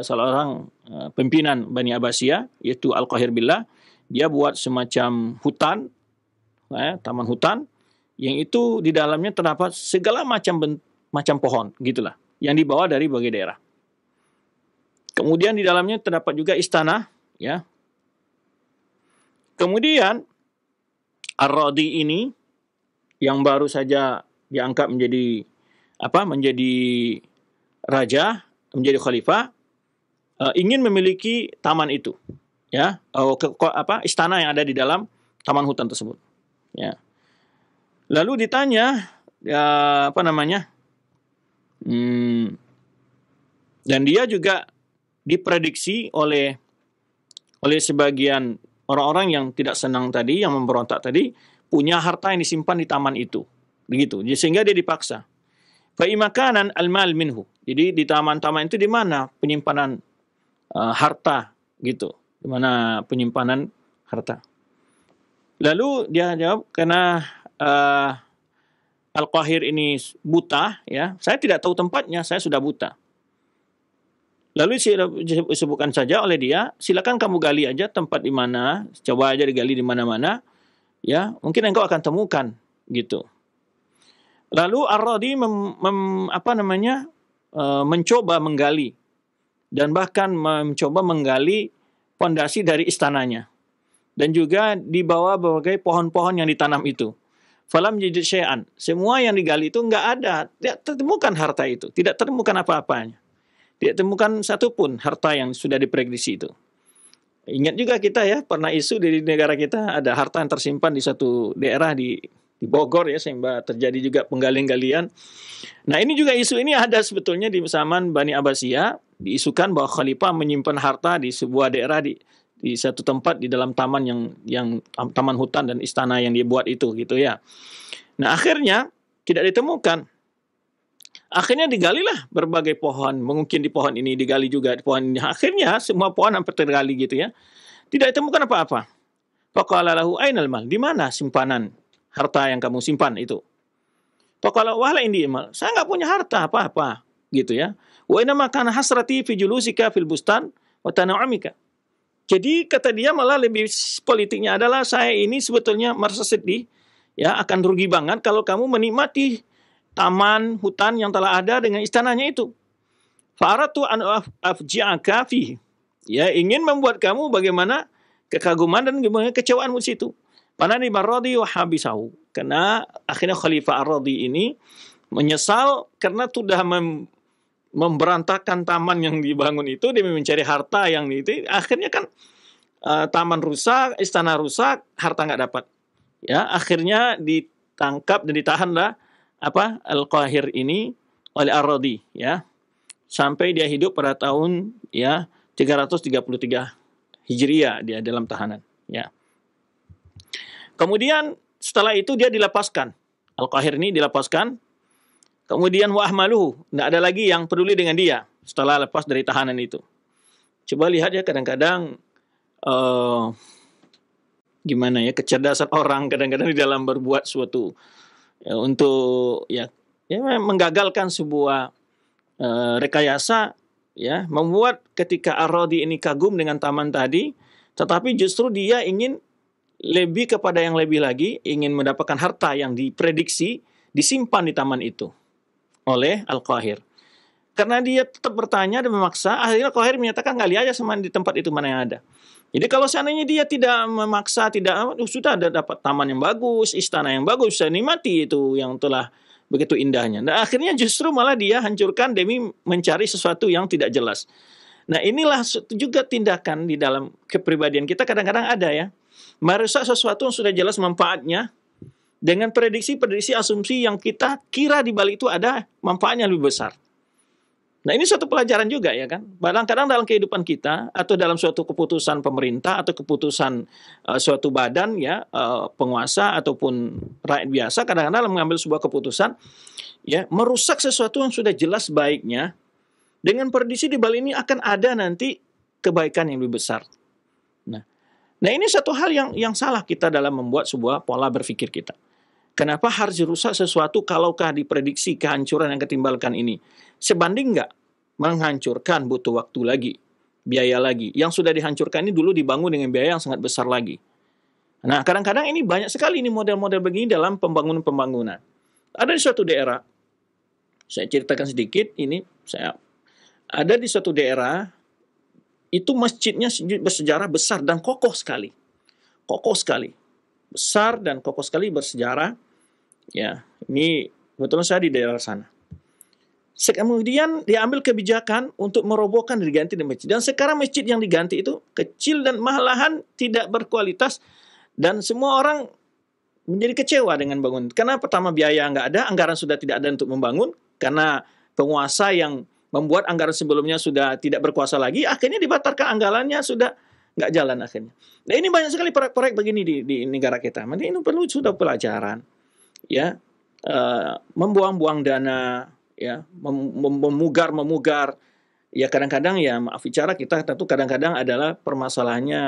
salah orang pimpinan Bani Abbasiyah, yaitu Al-Qahir Billah. Dia buat semacam hutan, taman hutan, yang itu di dalamnya terdapat segala macam pohon, gitulah, yang dibawa dari berbagai daerah. Kemudian di dalamnya terdapat juga istana, ya. Kemudian Ar-Radi ini yang baru saja diangkat menjadi raja, menjadi khalifah, ingin memiliki taman itu, ya, istana yang ada di dalam taman hutan tersebut, ya. Lalu ditanya, dan dia juga diprediksi oleh sebagian orang-orang yang tidak senang tadi, yang memberontak tadi, punya harta yang disimpan di taman itu, begitu. Sehingga dia dipaksa. Fa'imakanan al-mal minhu. Jadi di taman-taman itu di mana penyimpanan harta, gitu. Di mana penyimpanan harta. Lalu dia jawab, karena Al-Qahir ini buta, ya, saya tidak tahu tempatnya, saya sudah buta. Lalu disebutkan saja oleh dia, silakan kamu gali aja tempat di mana, coba aja digali di mana-mana, ya, mungkin engkau akan temukan, gitu. Lalu Ar-Radi mencoba menggali dan bahkan mencoba menggali pondasi dari istananya, dan juga di bawah berbagai pohon-pohon yang ditanam itu. Falam yajid syai'an, semua yang digali itu enggak ada, tidak temukan harta itu, tidak temukan apa-apanya. Tidak temukan satupun harta yang sudah diprediksi itu. Ingat juga kita ya, pernah isu di negara kita ada harta yang tersimpan di satu daerah di Bogor ya, sehingga terjadi juga penggalian-galian. Nah ini juga isu ini ada sebetulnya di zaman Bani Abbasiyah, diisukan bahwa khalifah menyimpan harta di sebuah daerah di satu tempat di dalam taman yang taman hutan dan istana yang dia buat itu gitu ya. Nah akhirnya tidak ditemukan. Akhirnya digalilah berbagai pohon, mungkin di pohon ini digali juga di pohon ini. Akhirnya semua pohon hampir tergali gitu ya. Tidak ditemukan apa-apa. Faqala lahu ainal mal? Di mana simpanan harta yang kamu simpan itu? Faqala wala indi mal. Saya enggak punya harta apa-apa gitu ya. Wa inna ma kana hasrati fi julusika fil bustan wa tana'umika. Jadi kata dia malah lebih politiknya adalah saya ini sebetulnya merasa sedih ya, akan rugi banget kalau kamu menikmati taman hutan yang telah ada dengan istananya itu. Fa'aratu an afji'aka fi. Ya, ingin membuat kamu bagaimana kekaguman dan kecewaanmu di situ. Panani Ar-Radi wa habisahu. Karena akhirnya Khalifah Ar-Radi ini menyesal karena sudah memberantakan taman yang dibangun itu, dia mencari harta yang itu. Akhirnya kan taman rusak, istana rusak, harta nggak dapat. Ya, akhirnya ditangkap dan ditahanlah Al-Qahir ini oleh Ar-Radi ya, sampai dia hidup pada tahun ya 333 Hijriah dia dalam tahanan ya. Kemudian setelah itu dia dilepaskan, Al-Qahir ini dilepaskan. Kemudian wa ahmaluhu, tidak ada lagi yang peduli dengan dia setelah lepas dari tahanan itu. Coba lihat ya, kadang-kadang gimana ya kecerdasan orang kadang-kadang di dalam berbuat suatu ya, untuk menggagalkan sebuah rekayasa ya, membuat ketika Ar-Radi ini kagum dengan taman tadi, tetapi justru dia ingin lebih kepada yang lebih lagi, ingin mendapatkan harta yang diprediksi disimpan di taman itu oleh Al-Qahir. Karena dia tetap bertanya dan memaksa, akhirnya Al-Qahir menyatakan gali aja di tempat itu mana yang ada. Jadi kalau seandainya dia tidak memaksa, sudah ada dapat taman yang bagus, istana yang bagus, bisa nikmati itu yang telah begitu indahnya. Nah akhirnya justru malah dia hancurkan demi mencari sesuatu yang tidak jelas. Nah inilah juga tindakan di dalam kepribadian kita kadang-kadang ada ya. Merusak sesuatu yang sudah jelas manfaatnya dengan prediksi asumsi yang kita kira di balik itu ada manfaatnya lebih besar. Nah, ini suatu pelajaran juga ya kan. Kadang-kadang dalam kehidupan kita atau dalam suatu keputusan pemerintah atau keputusan suatu badan ya, penguasa ataupun rakyat biasa, kadang-kadang dalam mengambil sebuah keputusan ya merusak sesuatu yang sudah jelas baiknya dengan prediksi di balik ini akan ada nanti kebaikan yang lebih besar. Nah, ini satu hal yang salah kita dalam membuat sebuah pola berpikir kita. Kenapa harus dirusak sesuatu kalaukah diprediksi kehancuran yang ketimbalkan ini? Sebanding nggak menghancurkan butuh waktu lagi, biaya lagi. Yang sudah dihancurkan ini dulu dibangun dengan biaya yang sangat besar lagi. Nah, kadang-kadang ini banyak sekali ini model-model begini dalam pembangunan-pembangunan. Ada di suatu daerah, saya ceritakan sedikit, ini saya ada di suatu daerah, itu masjidnya bersejarah besar dan kokoh sekali. Kokoh sekali. Besar dan kokoh sekali bersejarah. Ya, ini kebetulan saya di daerah sana. Kemudian diambil kebijakan untuk merobohkan dan diganti dengan masjid. Dan sekarang masjid yang diganti itu kecil dan malahan tidak berkualitas. Dan semua orang menjadi kecewa dengan bangunan. Karena pertama biaya nggak ada, anggaran sudah tidak ada untuk membangun. Karena penguasa yang membuat anggaran sebelumnya sudah tidak berkuasa lagi, akhirnya dibatalkan anggarannya, sudah nggak jalan akhirnya. Nah, ini banyak sekali proyek-proyek begini di negara kita. Ini perlu sudah pelajaran. Ya, membuang-buang dana, ya, memugar, ya kadang-kadang ya maaf bicara kita tentu kadang-kadang adalah permasalahannya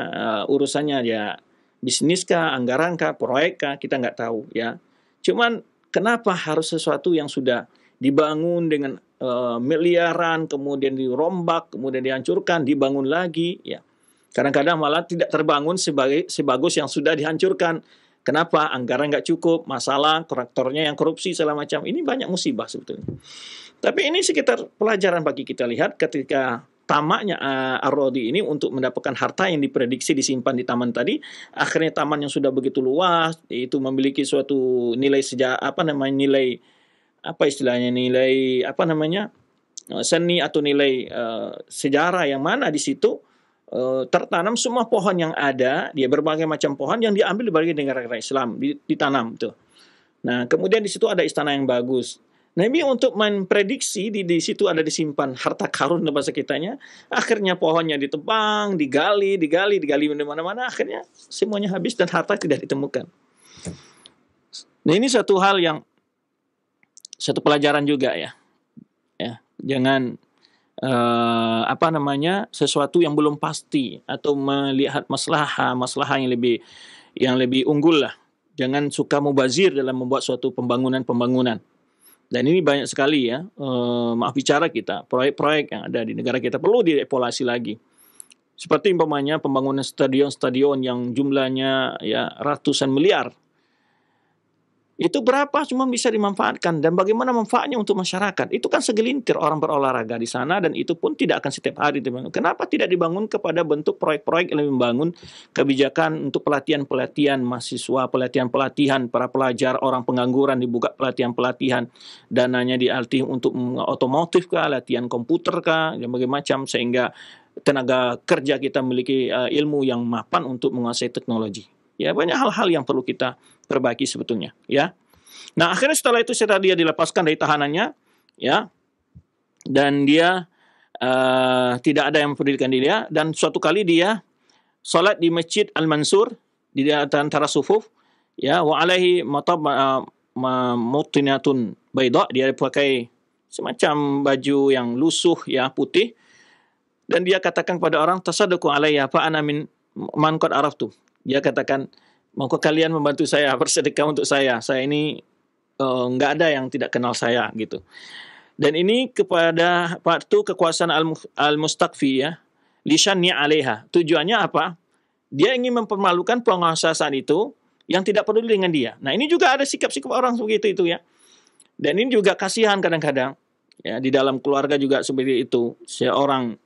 urusannya ya bisnis kah, anggaran kah, proyek kah, kita nggak tahu ya. Cuman kenapa harus sesuatu yang sudah dibangun dengan miliaran, kemudian dirombak, kemudian dihancurkan, dibangun lagi ya. Kadang-kadang malah tidak terbangun sebagus yang sudah dihancurkan. Kenapa? Anggaran nggak cukup, masalah, kontraktornya yang korupsi, segala macam. Ini banyak musibah sebetulnya. Tapi ini sekitar pelajaran bagi kita lihat ketika tamaknya Ar-Rodi ini untuk mendapatkan harta yang diprediksi disimpan di taman tadi. Akhirnya taman yang sudah begitu luas, itu memiliki suatu nilai seni atau nilai sejarah yang mana di situ tertanam semua pohon yang ada, dia berbagai macam pohon yang diambil dari negara-negara Islam, ditanam tuh. Nah, kemudian di situ ada istana yang bagus. Nah, ini untuk memprediksi di situ ada disimpan harta karun bahasa kitanya. Akhirnya pohonnya ditebang, digali di mana-mana, akhirnya semuanya habis dan harta tidak ditemukan. Nah, ini satu pelajaran juga ya. Ya, jangan sesuatu yang belum pasti atau melihat masalah yang lebih unggul lah. Jangan suka mubazir dalam membuat suatu pembangunan. Dan ini banyak sekali ya, maaf bicara kita, proyek-proyek yang ada di negara kita perlu dievaluasi lagi. Seperti umpamanya pembangunan stadion yang jumlahnya ya ratusan miliar. Itu berapa cuma bisa dimanfaatkan dan bagaimana manfaatnya untuk masyarakat. Itu kan segelintir orang berolahraga di sana dan itu pun tidak akan setiap hari dibangun. Kenapa tidak dibangun kepada bentuk proyek-proyek yang membangun kebijakan untuk pelatihan-pelatihan mahasiswa, pelatihan-pelatihan para pelajar, orang pengangguran dibuka pelatihan-pelatihan, dananya dialih untuk otomotif kah, latihan komputer kah, dan berbagai macam sehingga tenaga kerja kita memiliki ilmu yang mapan untuk menguasai teknologi. Ya, banyak hal-hal yang perlu kita perbaiki sebetulnya, ya. Nah, akhirnya setelah itu dia dilepaskan dari tahanannya, ya. Dan dia tidak ada yang mempedulikan dia dan suatu kali dia salat di Masjid Al-Mansur di antara sufuf, ya, wa alaihi mutinatun bayda, dia pakai semacam baju yang lusuh ya, putih. Dan dia katakan kepada orang, tasaddaqu alayya fa ana min man qad araftu. Dia katakan, maka kalian membantu saya, bersedekah untuk saya. Saya ini nggak ada yang tidak kenal saya gitu. Dan ini kepada waktu kekuasaan al-Mustakfi ya, lisanni alaiha. Tujuannya apa? Dia ingin mempermalukan penguasa saat itu yang tidak peduli dengan dia. Nah, ini juga ada sikap-sikap orang seperti itu ya. Dan ini juga kasihan kadang-kadang ya, di dalam keluarga juga seperti itu. Seorang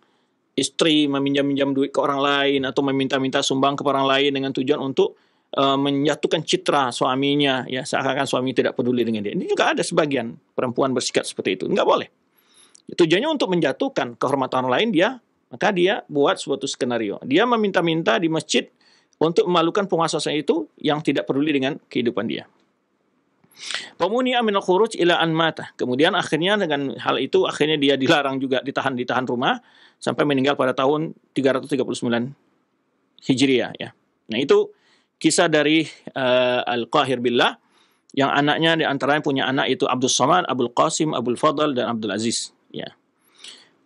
istri meminjam-minjam duit ke orang lain atau meminta-minta sumbang ke orang lain dengan tujuan untuk menjatuhkan citra suaminya, ya, seakan-akan suami tidak peduli dengan dia. Ini juga ada sebagian perempuan bersikap seperti itu. Enggak boleh. Tujuannya untuk menjatuhkan kehormatan orang lain, maka dia buat suatu skenario. Dia meminta-minta di masjid untuk memalukan penguasa itu yang tidak peduli dengan kehidupan dia. Pemuni'a minal khuruj ila an mata. Kemudian akhirnya dengan hal itu akhirnya dia dilarang juga ditahan rumah sampai meninggal pada tahun 339 Hijriah ya. Nah, itu kisah dari Al-Qahir Billah yang anaknya di antaranya punya anak itu Abdul Samad, Abdul Qasim, Abdul Fadl dan Abdul Aziz ya.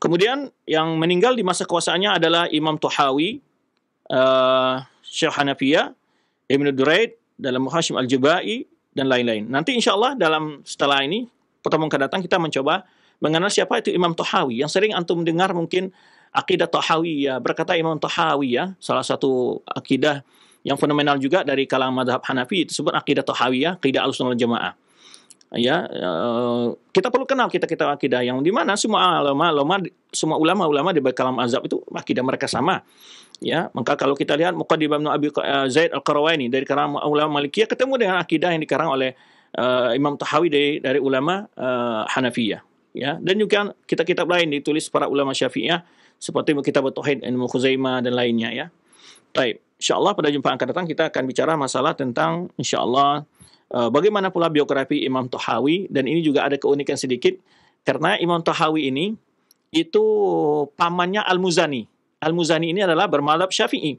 Kemudian yang meninggal di masa kuasaannya adalah Imam Tahawi, Syekh Hanafiyah, Ibnu Duraid, dalam Hashim Al-Jubai dan lain-lain. Nanti insya Allah setelah ini pertemuan akan datang kita mencoba mengenal siapa itu Imam Tahawi. Yang sering antum dengar mungkin akidah Tahawiyah. Berkata Imam Tahawiyah, salah satu akidah yang fenomenal juga dari kalangan mazhab Hanafi disebut akidah Tahawiyah, akidah Ahlussunnah wal Jamaah. Ya, kita perlu kenal kita akidah yang di mana semua ulama di kalangan mazhab itu akidah mereka sama. Ya, maka kalau kita lihat Muqaddimah Ibnu Abi Zaid Al-Qarawani dari kalangan ulama Malikiyah ketemu dengan akidah yang dikarang oleh Imam Tahawi dari ulama Hanafiyah. Ya, dan juga kitab-kitab lain ditulis para ulama Syafi'iyah seperti kitab Tauhid Ibnu Khuzaimah dan lainnya ya. Baik, insyaallah pada jumpa akan datang kita akan bicara masalah tentang insyaallah bagaimana pula biografi Imam Tahawi, dan ini juga ada keunikan sedikit karena Imam Tahawi ini itu pamannya Al-Muzani. Al-Muzani ini adalah bermadzhab Syafi'i.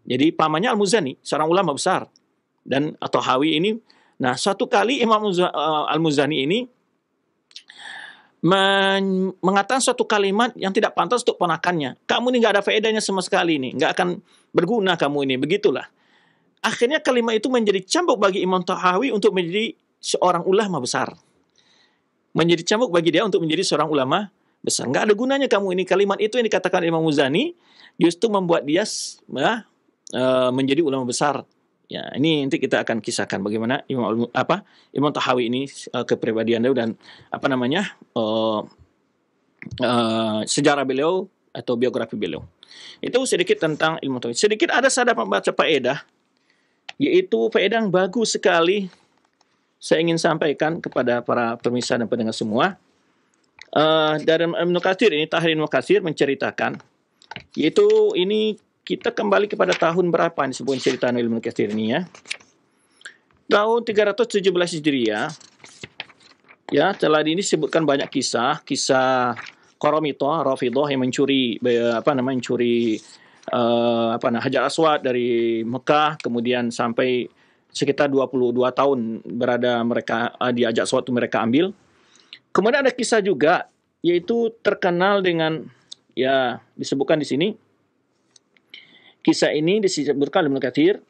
Jadi pamannya Al-Muzani, seorang ulama besar. Dan Tahawi ini, nah satu kali Imam Al-Muzani ini mengatakan suatu kalimat yang tidak pantas untuk ponakannya. Kamu ini nggak ada faedahnya sama sekali nih, nggak akan berguna kamu ini, begitulah. Akhirnya kalimat itu menjadi cambuk bagi Imam Tahawi untuk menjadi seorang ulama besar. Menjadi cambuk bagi dia untuk menjadi seorang ulama besar. Nggak ada gunanya kamu ini. Kalimat itu yang dikatakan Imam Muzani justru membuat dia menjadi ulama besar. Ya, ini nanti kita akan kisahkan bagaimana Imam Tahawi ini kepribadiannya dan sejarah beliau atau biografi beliau. Itu sedikit tentang ilmu tauhid. Sedikit ada saya dapat baca faedah, yaitu faedah yang bagus sekali saya ingin sampaikan kepada para pemirsa dan pendengar semua. Dari Ibnu Katsir ini, Tahrir Ibnu Katsir menceritakan, yaitu ini kita kembali kepada tahun berapa ini sebuah cerita Ibnu Katsir ini ya. Tahun 317 Hijriah. Ya, telah ini disebutkan banyak kisah Qaramithah, Rafidhah yang mencuri Hajar Aswad dari Mekah, kemudian sampai sekitar 22 tahun berada mereka di Hajar Aswad itu mereka ambil. Kemudian ada kisah juga, yaitu terkenal dengan, ya disebutkan di sini, kisah ini disebutkan Ibnu Katsir,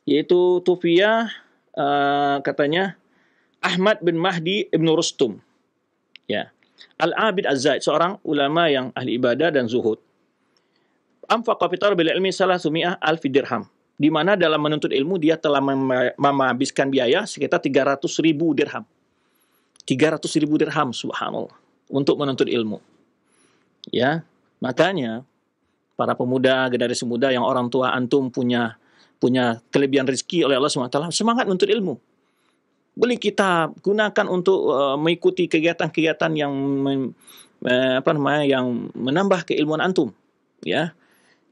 yaitu Tufiyah katanya Ahmad bin Mahdi Ibnu Rustum, ya, Al-Abid Az-Zaid, seorang ulama yang ahli ibadah dan zuhud. Anfaqa fi talabil ilmi 300,000 dirham, di mana dalam menuntut ilmu dia telah menghabiskan biaya sekitar 300.000 dirham. 300.000 dirham, subhanallah, untuk menuntut ilmu. Ya, makanya para pemuda, generasi muda yang orang tua antum punya kelebihan rezeki oleh Allah SWT, semangat menuntut ilmu. Beli kitab, gunakan untuk mengikuti kegiatan-kegiatan yang yang menambah keilmuan antum, ya.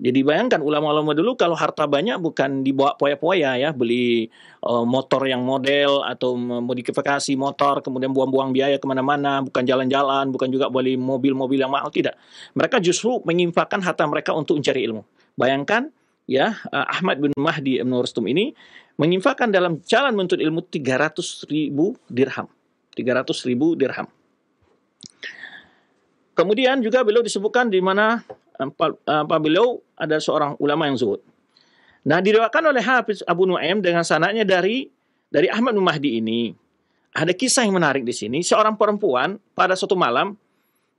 Jadi bayangkan ulama-ulama dulu kalau harta banyak bukan dibawa poya-poya ya, beli motor yang model atau modifikasi motor, kemudian buang-buang biaya kemana-mana, bukan jalan-jalan, bukan juga beli mobil-mobil yang mahal, tidak. Mereka justru menginfakkan harta mereka untuk mencari ilmu. Bayangkan ya, Ahmad bin Mahdi Ibnu Rustum ini menginfakkan dalam jalan menuntut ilmu 300.000 dirham. 300.000 dirham. Kemudian juga beliau disebutkan di mana beliau ada seorang ulama yang zuhud. Nah, diriwayatkan oleh Hafiz Abu Nuaim dengan sanadnya dari Ahmad bin Mahdi ini. Ada kisah yang menarik di sini. Seorang perempuan pada suatu malam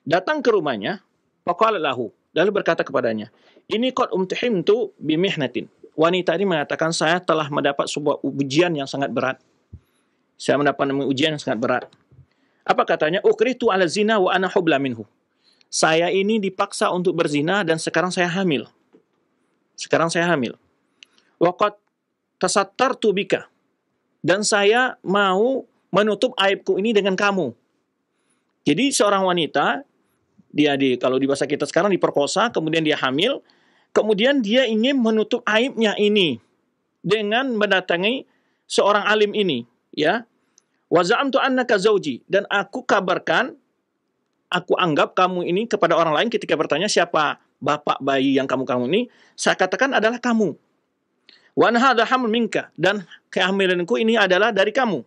datang ke rumahnya, faqala lahu, lalu berkata kepadanya, "Ini qad umtihimtu bimihnatin." Wanita ini mengatakan, saya telah mendapat sebuah ujian yang sangat berat. Saya mendapat ujian yang sangat berat. Apa katanya? Ukritu ala zina wa ana hubla minhu. Saya ini dipaksa untuk berzina dan sekarang saya hamil. Waqad tasattartu bika. Dan saya mau menutup aibku ini dengan kamu. Jadi seorang wanita, kalau di bahasa kita sekarang diperkosa, kemudian dia hamil, kemudian dia ingin menutup aibnya ini dengan mendatangi seorang alim ini, ya. Wa za'amtu annaka zauji, dan aku kabarkan, aku anggap kamu ini kepada orang lain ketika bertanya siapa bapak bayi yang kamu ini, saya katakan adalah kamu. Wa an hadha hamlun minka, dan kehamilanku ini adalah dari kamu.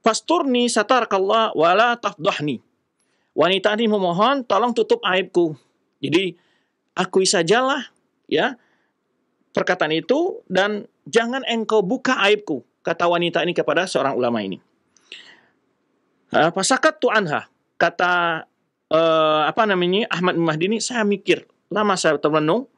Fasturni satarakallah wa la tafdahni. Wanita ini memohon tolong tutup aibku. Jadi akui sajalah ya perkataan itu dan jangan engkau buka aibku, kata wanita ini kepada seorang ulama ini. Fasakattu anha, kata Ahmad bin Mahdi ini, saya mikir lama, saya termenung.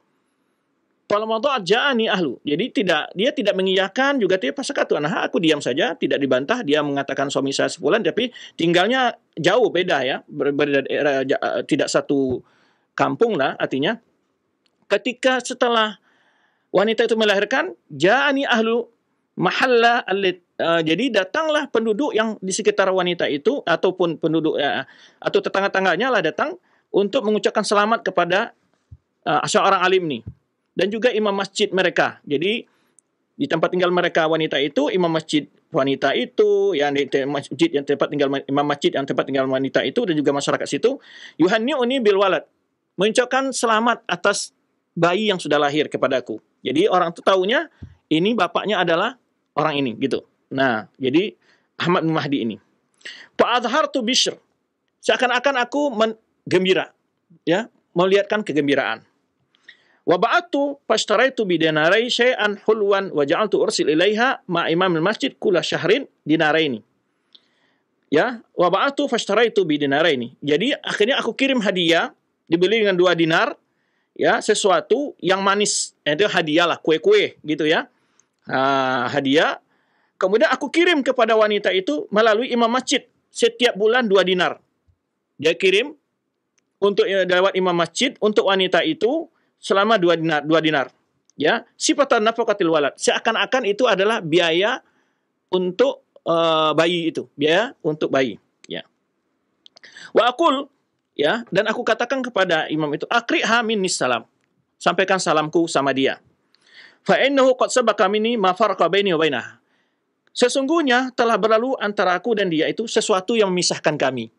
Falamadha'at ja'ani ahlu. Jadi dia tidak mengiyakan juga tidak fasakattu anha, aku diam saja, tidak dibantah. Dia mengatakan suami saya sebulan, tapi tinggalnya jauh beda ya, tidak satu kampung lah artinya. Ketika setelah wanita itu melahirkan, ja'ani ahlu mahalla jadi datanglah penduduk yang di sekitar wanita itu ataupun penduduk atau tetangga-tangganya lah datang untuk mengucapkan selamat kepada seorang alim ini dan juga imam masjid mereka. Jadi di tempat tinggal mereka wanita itu, imam masjid wanita itu, yang di masjid yang tempat tinggal imam masjid yang tempat tinggal wanita itu, dan juga masyarakat situ, yuhanni'uni bil walad, mengucapkan selamat atas bayi yang sudah lahir kepadaku. Jadi orang itu tahunya ini bapaknya adalah orang ini gitu. Nah, jadi Ahmad bin Mahdi ini. Fa'adhartu bishr, seakan-akan aku gembira, ya, melihatkan kegembiraan. Wa ba'atu fashtaraitu bidinarai syai'an hulwan wa ja'altu ursil ilaiha ma imam al-masjid kula syahrin dinaraini. Ya, wa ba'atu fashtaraitu bidinaraini. Jadi akhirnya aku kirim hadiah, dibeli dengan 2 dinar, ya, sesuatu yang manis. Itu hadiah lah, kue-kue gitu ya. Hadiah. Kemudian aku kirim kepada wanita itu melalui imam masjid setiap bulan 2 dinar. Dia kirim untuk lewat imam masjid untuk wanita itu selama 2 dinar. Ya, sifatan nafaqatil walad. Seakan-akan itu adalah biaya untuk bayi itu, biaya untuk bayi, ya. Wa aqul, ya, dan aku katakan kepada imam itu, akriha minnis salam. Sampaikan salamku sama dia. Fa innahu qad sabaqa minni ma farqa baini wa bainaha. Sesungguhnya telah berlalu antara aku dan dia itu sesuatu yang memisahkan kami.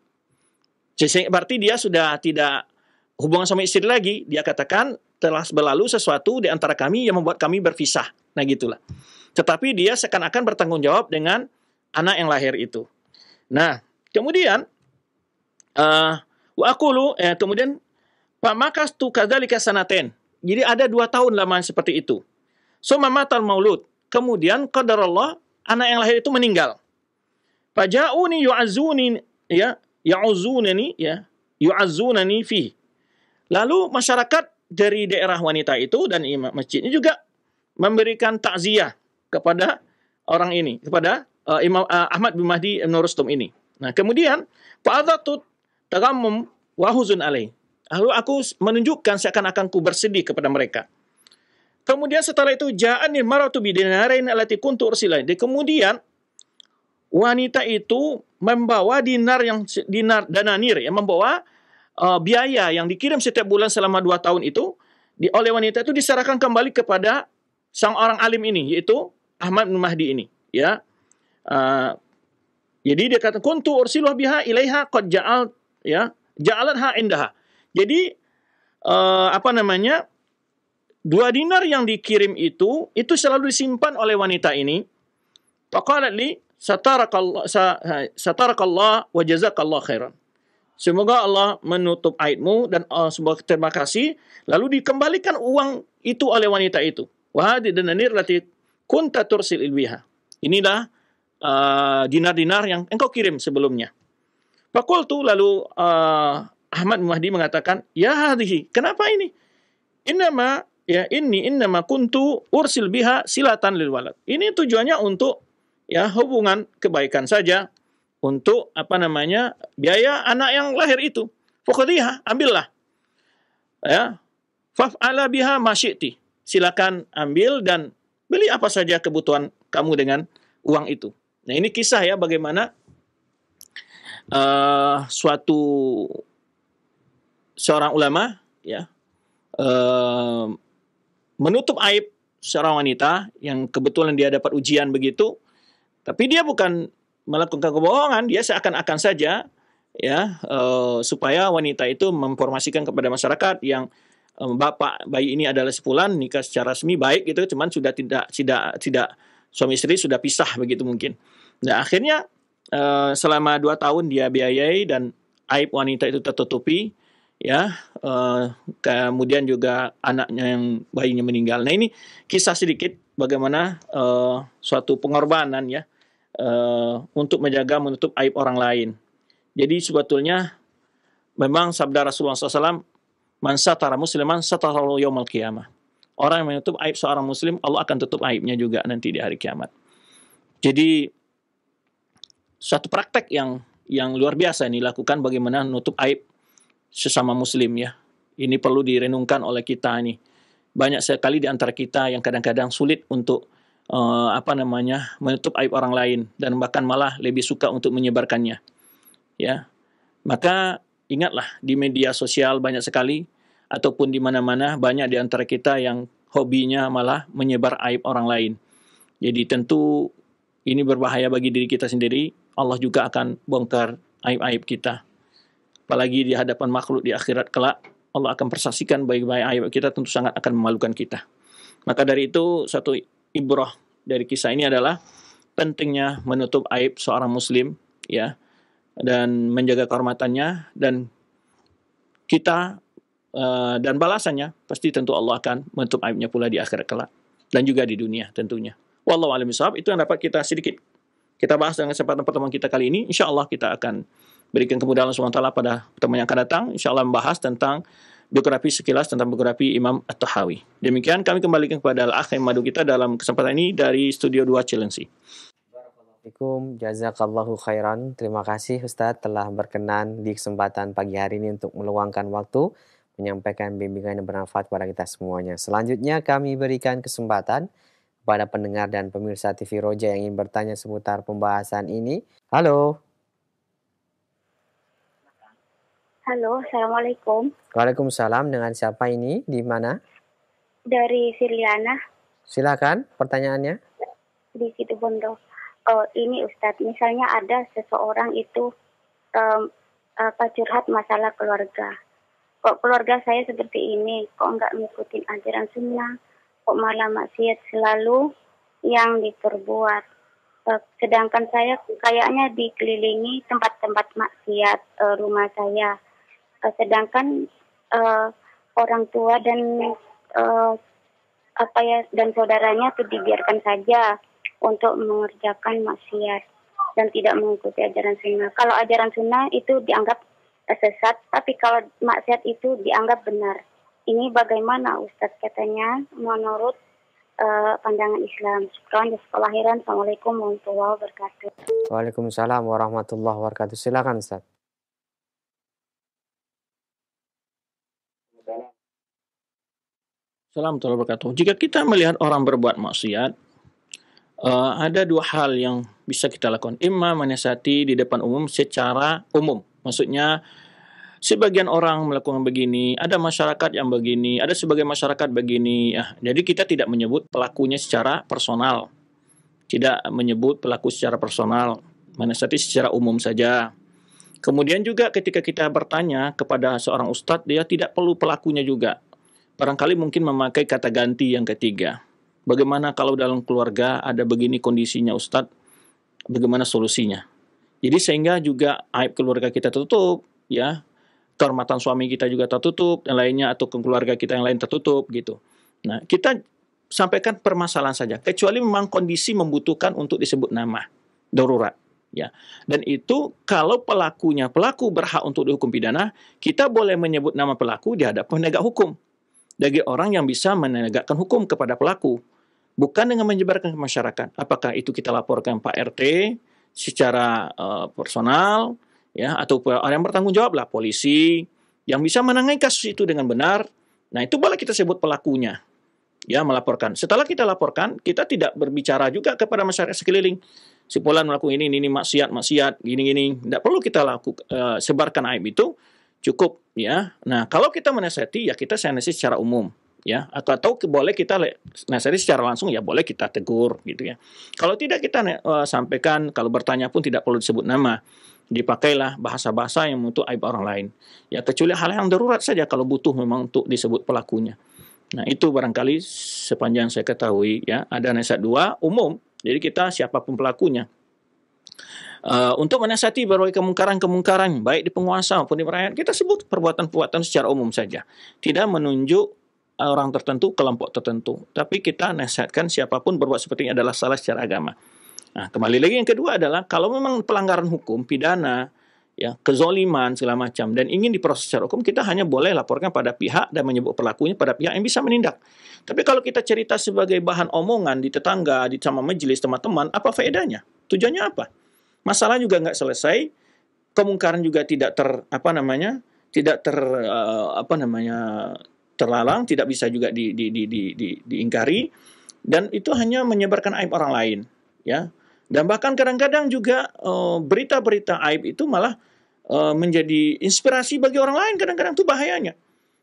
Berarti dia sudah tidak hubungan sama istri lagi. Dia katakan telah berlalu sesuatu di antara kami yang membuat kami berpisah. Nah gitulah. Tetapi dia seakan-akan bertanggung jawab dengan anak yang lahir itu. Nah, kemudian kemudian pamakastu kadzalika sanaten. Jadi ada 2 tahun lama seperti itu. Summa matal maulud. Kemudian qadarullah, anak yang lahir itu meninggal. Faja'uni yu'azzuni ya, yu'azzunani fi. Lalu masyarakat dari daerah wanita itu dan imam masjidnya juga memberikan takziah kepada orang ini, kepada Imam Ahmad bin Mahdi Ibn Rustum ini. Nah, kemudian fa'adatu tagammum wa huzun alaih. Lalu aku menunjukkan seakan-akan ku bersedih kepada mereka. Kemudian setelah itu ja'anil maratu bidinarain allati kuntu ursilain. Kemudian wanita itu membawa dinar dananir, yang membawa biaya yang dikirim setiap bulan selama 2 tahun itu oleh wanita itu diserahkan kembali kepada sang orang alim ini, yaitu Ahmad bin Mahdi ini, ya. Jadi dia kata kuntu ursiluh biha ilaiha qad ja'alatha indaha. Jadi 2 dinar yang dikirim itu selalu disimpan oleh wanita ini. Faqalat li satarakallah wa jazakallah khairan. Semoga Allah menutup aibmu dan semoga terima kasih. Lalu dikembalikan uang itu oleh wanita itu. Wa hadhihi dananir lati kunta tursil ilbiha. Inilah dinar-dinar yang engkau kirim sebelumnya. Faqultu, lalu Ahmad Mahdi mengatakan, ya hadhihi, kenapa ini? Innama kuntu ursil biha silatan lil walad. Ini tujuannya untuk ya hubungan kebaikan saja, untuk biaya anak yang lahir itu. Faqadhiha, ambillah. Ya. Faf'ala biha ma syi'ti. Silakan ambil dan beli apa saja kebutuhan kamu dengan uang itu. Nah, ini kisah ya bagaimana seorang ulama ya menutup aib seorang wanita yang kebetulan dia dapat ujian begitu, tapi dia bukan melakukan kebohongan, dia seakan-akan saja ya supaya wanita itu memformasikan kepada masyarakat yang bapak bayi ini adalah sepulan, nikah secara resmi baik gitu, cuman sudah tidak suami istri sudah pisah begitu mungkin. Nah, akhirnya selama 2 tahun dia biayai dan aib wanita itu tertutupi, ya. Kemudian juga anaknya yang bayinya meninggal. Nah, ini kisah sedikit bagaimana suatu pengorbanan ya untuk menjaga menutup aib orang lain. Jadi sebetulnya memang sabda Rasulullah SAW, man satara musliman satarahu yaumal qiyamah. Orang yang menutup aib seorang muslim, Allah akan tutup aibnya juga nanti di hari kiamat. Jadi suatu praktek yang luar biasa ini dilakukan bagaimana menutup aib sesama muslim ya. Ini perlu direnungkan oleh kita ini. Banyak sekali di antara kita yang kadang-kadang sulit untuk menutup aib orang lain dan bahkan malah lebih suka untuk menyebarkannya. Ya. Maka ingatlah di media sosial banyak sekali ataupun di mana-mana banyak di antara kita yang hobinya malah menyebar aib orang lain. Jadi tentu ini berbahaya bagi diri kita sendiri. Allah juga akan bongkar aib-aib kita. Apalagi di hadapan makhluk di akhirat kelak, Allah akan persaksikan baik-baik aib kita, tentu sangat akan memalukan kita. Maka dari itu, satu ibrah dari kisah ini adalah pentingnya menutup aib seorang muslim, ya, dan menjaga kehormatannya, dan kita dan balasannya pasti tentu Allah akan menutup aibnya pula di akhirat kelak dan juga di dunia tentunya. Wallahu a'lam bishawab. Itu yang dapat kita sedikit kita bahas dengan kesempatan pertemuan kita kali ini. Insyaallah kita akan berikan kemudahan Allah SWT pada pertemuan yang akan datang. Insyaallah membahas tentang biografi sekilas tentang biografi Imam At-Tahawi. Demikian kami kembalikan kepada Al-Akh yang madu kita dalam kesempatan ini dari Studio 2 Cilengsi. Assalamualaikum, jazakallahu khairan. Terima kasih Ustadz telah berkenan di kesempatan pagi hari ini untuk meluangkan waktu menyampaikan bimbingan yang bermanfaat kepada kita semuanya. Selanjutnya kami berikan kesempatan kepada pendengar dan pemirsa TV Roja yang ingin bertanya seputar pembahasan ini. Halo. Halo, Assalamualaikum. Waalaikumsalam. Dengan siapa ini? Di mana? Dari Siliana. Silakan pertanyaannya. Di Situbondo. Ini Ustadz, misalnya ada seseorang itu curhat masalah keluarga. Kok keluarga saya seperti ini, kok nggak ngikutin ajaran sunnah, kok malah maksiat selalu yang diperbuat. Sedangkan saya kayaknya dikelilingi tempat-tempat maksiat rumah saya. Sedangkan orang tua dan dan saudaranya itu dibiarkan saja untuk mengerjakan maksiat dan tidak mengikuti ajaran sunnah. Kalau ajaran sunnah itu dianggap sesat, tapi kalau maksiat itu dianggap benar. Ini bagaimana Ustadz katanya menurut pandangan Islam? Syukran, jazakallahu. Assalamualaikum warahmatullahi wabarakatuh. Waalaikumsalam warahmatullahi wabarakatuh. Silakan Ustadz. Assalamualaikum warahmatullahi wabarakatuh. Jika kita melihat orang berbuat maksiat, ada dua hal yang bisa kita lakukan. Imma menasihati di depan umum secara umum. Maksudnya, sebagian orang melakukan begini, ada masyarakat yang begini, ada sebagian masyarakat begini. Ya, jadi kita tidak menyebut pelakunya secara personal. Tidak menyebut pelaku secara personal. Menasihati secara umum saja. Kemudian juga ketika kita bertanya kepada seorang ustadz, dia tidak perlu pelakunya juga. Barangkali mungkin memakai kata ganti yang ketiga. Bagaimana kalau dalam keluarga ada begini kondisinya Ustadz, bagaimana solusinya? Jadi sehingga juga aib keluarga kita tertutup, ya, kehormatan suami kita juga tertutup, yang lainnya atau keluarga kita yang lain tertutup gitu. Nah, kita sampaikan permasalahan saja, kecuali memang kondisi membutuhkan untuk disebut nama, darurat, ya. Dan itu kalau pelaku berhak untuk dihukum pidana, kita boleh menyebut nama pelaku di hadapan penegak hukum. Bagi orang yang bisa menegakkan hukum kepada pelaku, bukan dengan menyebarkan ke masyarakat. Apakah itu kita laporkan Pak RT secara personal, ya, atau orang yang bertanggung jawab lah, polisi yang bisa menangani kasus itu dengan benar. Nah, itu boleh kita sebut pelakunya, ya, melaporkan. Setelah kita laporkan, kita tidak berbicara juga kepada masyarakat sekeliling. Si fulan melakukan ini maksiat, gini. Tidak perlu kita sebarkan aib itu. Cukup, ya. Nah, kalau kita menasihati, ya kita nasihati secara umum. ya, atau boleh kita nasihati secara langsung, ya boleh kita tegur gitu ya. Kalau tidak kita sampaikan, kalau bertanya pun tidak perlu disebut nama, dipakailah bahasa-bahasa yang untuk aib orang lain. Ya kecuali hal yang darurat saja kalau butuh memang untuk disebut pelakunya. Nah itu barangkali sepanjang saya ketahui ya, ada nasihat 2 umum. Jadi kita siapapun pelakunya, untuk menasihati berbagai kemungkaran-kemungkaran baik di penguasa maupun di rakyat, kita sebut perbuatan-perbuatan secara umum saja, tidak menunjuk orang tertentu, kelompok tertentu, tapi kita nasihatkan siapapun berbuat seperti ini adalah salah secara agama. Nah, kembali lagi yang kedua adalah kalau memang pelanggaran hukum, pidana, ya, kezoliman segala macam dan ingin diproses secara hukum, kita hanya boleh laporkan pada pihak dan menyebut pelakunya pada pihak yang bisa menindak. Tapi kalau kita cerita sebagai bahan omongan di tetangga, di sama majelis teman-teman, apa faedahnya? Tujuannya apa? Masalah juga nggak selesai, kemungkaran juga tidak terlarang, tidak bisa juga diingkari, dan itu hanya menyebarkan aib orang lain, ya. Dan bahkan kadang-kadang juga berita-berita aib itu malah menjadi inspirasi bagi orang lain, kadang-kadang itu bahayanya.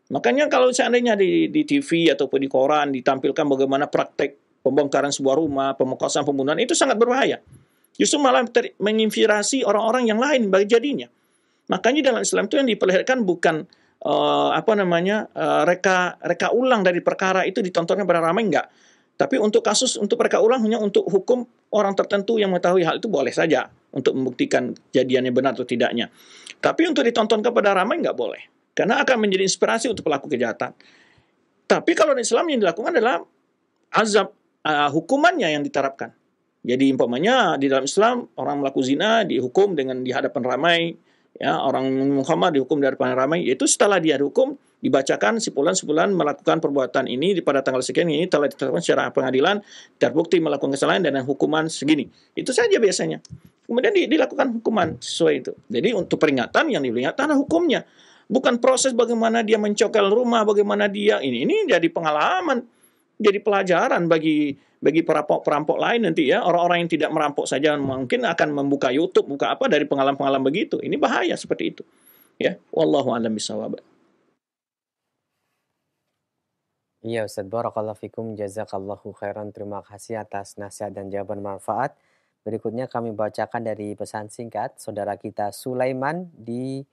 Makanya kalau seandainya di TV ataupun di koran ditampilkan bagaimana praktek pembongkaran sebuah rumah, pemerkosaan, pembunuhan, itu sangat berbahaya. Justru malah menginspirasi orang-orang yang lain bagi jadinya. Makanya dalam Islam itu yang diperlihatkan bukan reka ulang dari perkara itu ditontonkan pada ramai, enggak. Tapi untuk kasus, untuk reka ulang hanya untuk hukum orang tertentu yang mengetahui hal itu boleh saja untuk membuktikan jadiannya benar atau tidaknya. Tapi untuk ditonton kepada ramai enggak boleh, karena akan menjadi inspirasi untuk pelaku kejahatan. Tapi kalau di Islam yang dilakukan adalah azab, hukumannya yang diterapkan. Jadi umpamanya di dalam Islam orang melakukan zina dihukum dengan di hadapan ramai, ya, orang Muhammad dihukum di hadapan ramai, yaitu setelah dia dihukum dibacakan sebulan melakukan perbuatan ini pada tanggal sekian ini telah ditetapkan secara pengadilan, terbukti melakukan kesalahan dan hukuman segini. Itu saja biasanya. Kemudian dilakukan hukuman sesuai itu. Jadi untuk peringatan yang diperingatkan hukumnya, bukan proses bagaimana dia mencokel rumah, bagaimana dia ini jadi pengalaman, jadi pelajaran bagi perampok lain nanti ya. Orang-orang yang tidak merampok saja mungkin akan membuka YouTube, buka apa dari pengalaman-pengalaman begitu. Ini bahaya seperti itu. Ya, wallahu a'lam bishawab. Iya Ustaz, barakallahu fikum, jazakallahu khairan. Terima kasih atas nasihat dan jawaban manfaat. Berikutnya kami bacakan dari pesan singkat saudara kita Sulaiman di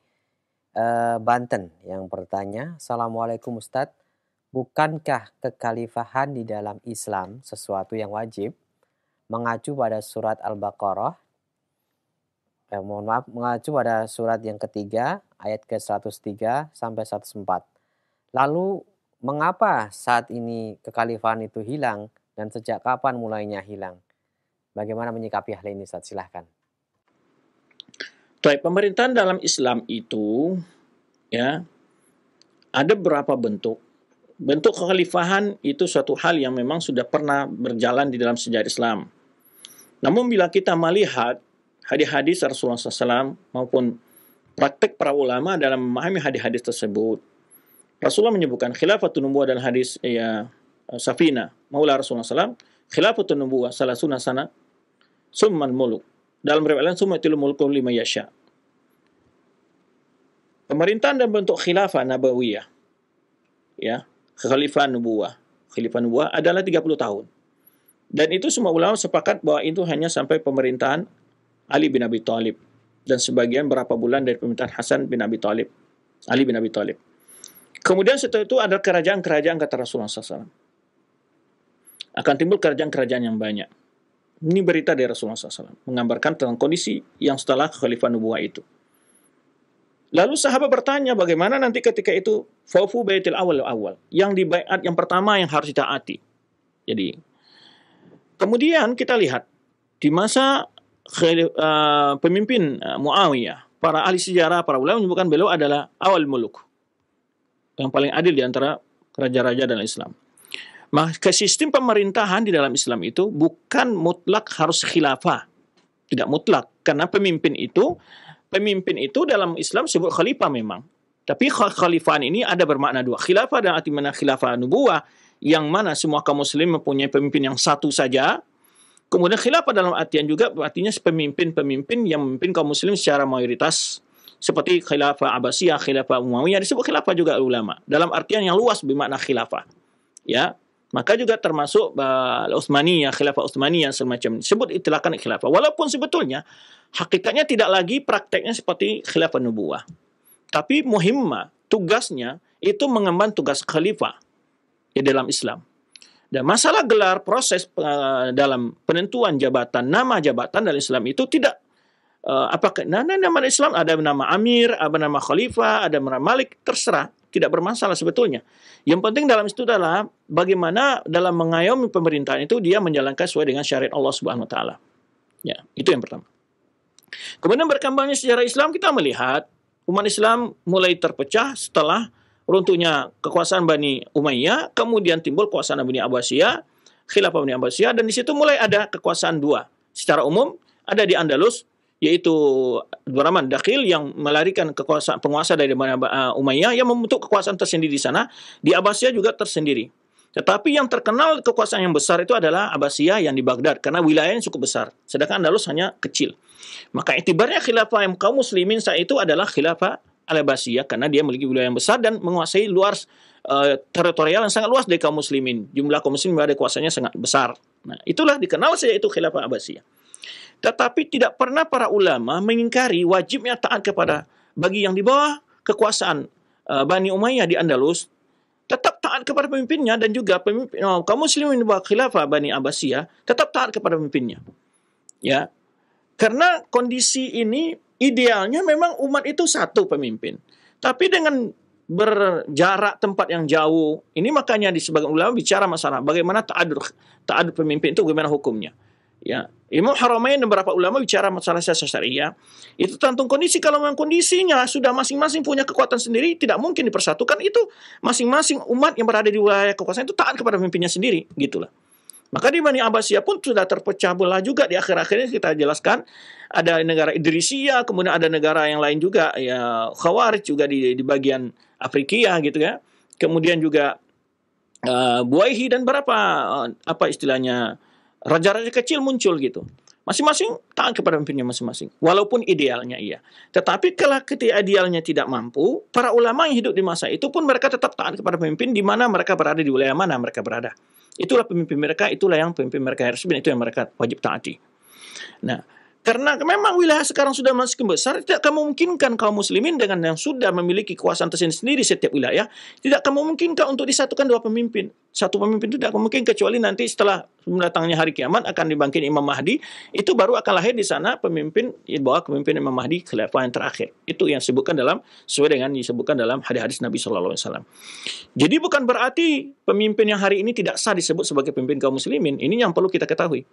Banten yang bertanya, Assalamualaikum Ustaz, bukankah kekhalifahan di dalam Islam sesuatu yang wajib? Mengacu pada surat Al-Baqarah, mengacu pada surat yang ketiga ayat ke-103 sampai 104. Lalu mengapa saat ini kekhalifahan itu hilang dan sejak kapan mulainya hilang? Bagaimana menyikapi hal ini Ustaz? Silahkan. Baik, pemerintahan dalam Islam itu ya ada berapa bentuk. Bentuk kekhalifahan itu suatu hal yang memang sudah pernah berjalan di dalam sejarah Islam. Namun bila kita melihat hadis-hadis Rasulullah SAW maupun praktek para ulama dalam memahami hadis-hadis tersebut, Rasulullah menyebutkan khilafatun nubuwah dalam hadis Safina Maula Rasulullah SAW, khilafatun nubuwah salasuna sana summal muluk. Dalam riwayat lain summatil mulku lima yasha. Pemerintahan dan bentuk khilafah nabawiyah, ya, kekhalifahan nubuwah. Khilafah nubuwah adalah 30 tahun. Dan itu semua ulama sepakat bahwa itu hanya sampai pemerintahan Ali bin Abi Thalib dan sebagian berapa bulan dari pemerintahan Hasan bin Abi Thalib, Ali bin Abi Thalib. Kemudian setelah itu ada kerajaan-kerajaan kata Rasulullah SAW. Akan timbul kerajaan-kerajaan yang banyak. Ini berita dari Rasulullah SAW menggambarkan tentang kondisi yang setelah kekhalifahan nubuwah itu. Lalu sahabat bertanya bagaimana nanti ketika itu faufu baitil awal yang dibaiat yang pertama yang harus ditaati. Jadi kemudian kita lihat di masa pemimpin Muawiyah, para ahli sejarah, para ulama menyebutkan beliau adalah awal muluk, yang paling adil di antara raja-raja dalam Islam. Maka sistem pemerintahan di dalam Islam itu bukan mutlak harus khilafah. Tidak mutlak. Karena pemimpin itu dalam Islam sebut khalifah memang. Tapi khalifahan ini ada bermakna dua. Khilafah dan arti mana khilafah nubuwah, yang mana semua kaum muslim mempunyai pemimpin yang satu saja. Kemudian khilafah dalam artian juga artinya pemimpin-pemimpin yang memimpin kaum muslim secara mayoritas. Seperti khilafah Abbasiyah, khilafah Umayyah, disebut khilafah juga ulama. Dalam artian yang luas bermakna khilafah. Ya, maka juga termasuk Utsmaniyah, khilafah Utsmaniyah semacam disebut itlaqan khilafah. Walaupun sebetulnya hakikatnya tidak lagi prakteknya seperti khilafah nubuwah. Tapi muhimmah, tugasnya itu mengemban tugas khalifah di dalam Islam. Dan masalah gelar proses dalam penentuan jabatan, nama jabatan dalam Islam itu tidak apakah nama Islam ada nama amir, ada nama khalifah, ada nama malik, terserah, tidak bermasalah sebetulnya. Yang penting dalam itu adalah bagaimana dalam mengayomi pemerintahan itu dia menjalankan sesuai dengan syariat Allah Subhanahu wa taala. Ya, itu yang pertama. Kemudian berkembangnya sejarah Islam, kita melihat umat Islam mulai terpecah setelah runtuhnya kekuasaan Bani Umayyah, kemudian timbul kekuasaan Bani Abbasiyah, khilafah Bani Abbasiyah, dan di situ mulai ada kekuasaan dua. Secara umum ada di Andalus, yaitu Abdurrahman Dakhil yang melarikan kekuasaan penguasa dari Bani Umayyah yang membentuk kekuasaan tersendiri di sana. Di Abbasiyah juga tersendiri. Tetapi yang terkenal kekuasaan yang besar itu adalah Abbasiyah yang di Baghdad karena wilayahnya cukup besar, sedangkan Andalus hanya kecil. Maka itibarnya khilafah yang kaum muslimin saat itu adalah khilafah Al-Abbasiyah karena dia memiliki wilayah yang besar dan menguasai luas teritorial yang sangat luas dari kaum muslimin. Jumlah kaum muslimin berada kuasanya sangat besar. Nah, itulah dikenal saja itu khilafah Abbasiyah. Tetapi tidak pernah para ulama mengingkari wajibnya taat kepada bagi yang di bawah kekuasaan Bani Umayyah di Andalus, tetap taat kepada pemimpinnya, dan juga kaum muslimin di bawah khilafah Bani Abbasiyah tetap taat kepada pemimpinnya. Ya. Karena kondisi ini idealnya memang umat itu satu pemimpin. Tapi dengan berjarak tempat yang jauh, ini makanya di sebagian ulama bicara masalah bagaimana ta'adud pemimpin itu, bagaimana hukumnya. Ya, Imam Haramain dan beberapa ulama bicara masalah siasat syariah. Itu tergantung kondisi. Kalau memang kondisinya sudah masing-masing punya kekuatan sendiri, tidak mungkin dipersatukan. Itu masing-masing umat yang berada di wilayah kekuasaan itu taat kepada pemimpinnya sendiri, gitulah. Maka di Bani Abbasiyah pun sudah terpecah belah juga di akhir-akhir ini kita jelaskan. Ada negara Idrisiyah, kemudian ada negara yang lain juga, ya Khawarij juga di bagian Afrikia gitu ya. Kemudian juga Buaihi dan berapa apa istilahnya raja-raja kecil muncul gitu. Masing-masing taat kepada pemimpinnya masing-masing. Walaupun idealnya iya. Tetapi kalau ketika idealnya tidak mampu, para ulama yang hidup di masa itu pun mereka tetap taat kepada pemimpin di mana mereka berada, di wilayah mana mereka berada. Itulah pemimpin mereka, itulah yang pemimpin mereka harus, itu yang mereka wajib taati. Nah, karena memang wilayah sekarang sudah makin besar, tidak akan memungkinkan kaum muslimin dengan yang sudah memiliki kekuasaan tersendiri setiap wilayah, tidak akan memungkinkan untuk disatukan dua pemimpin. Satu pemimpin itu tidak akan mungkin, kecuali nanti setelah mendatangnya hari kiamat akan dibangkit Imam Mahdi, itu baru akan lahir di sana pemimpin di bawah kepemimpinan Imam Mahdi, khilafah yang terakhir. Itu yang disebutkan sesuai dengan disebutkan dalam hadis-hadis Nabi SAW. Jadi bukan berarti pemimpin yang hari ini tidak sah disebut sebagai pemimpin kaum muslimin. Ini yang perlu kita ketahui.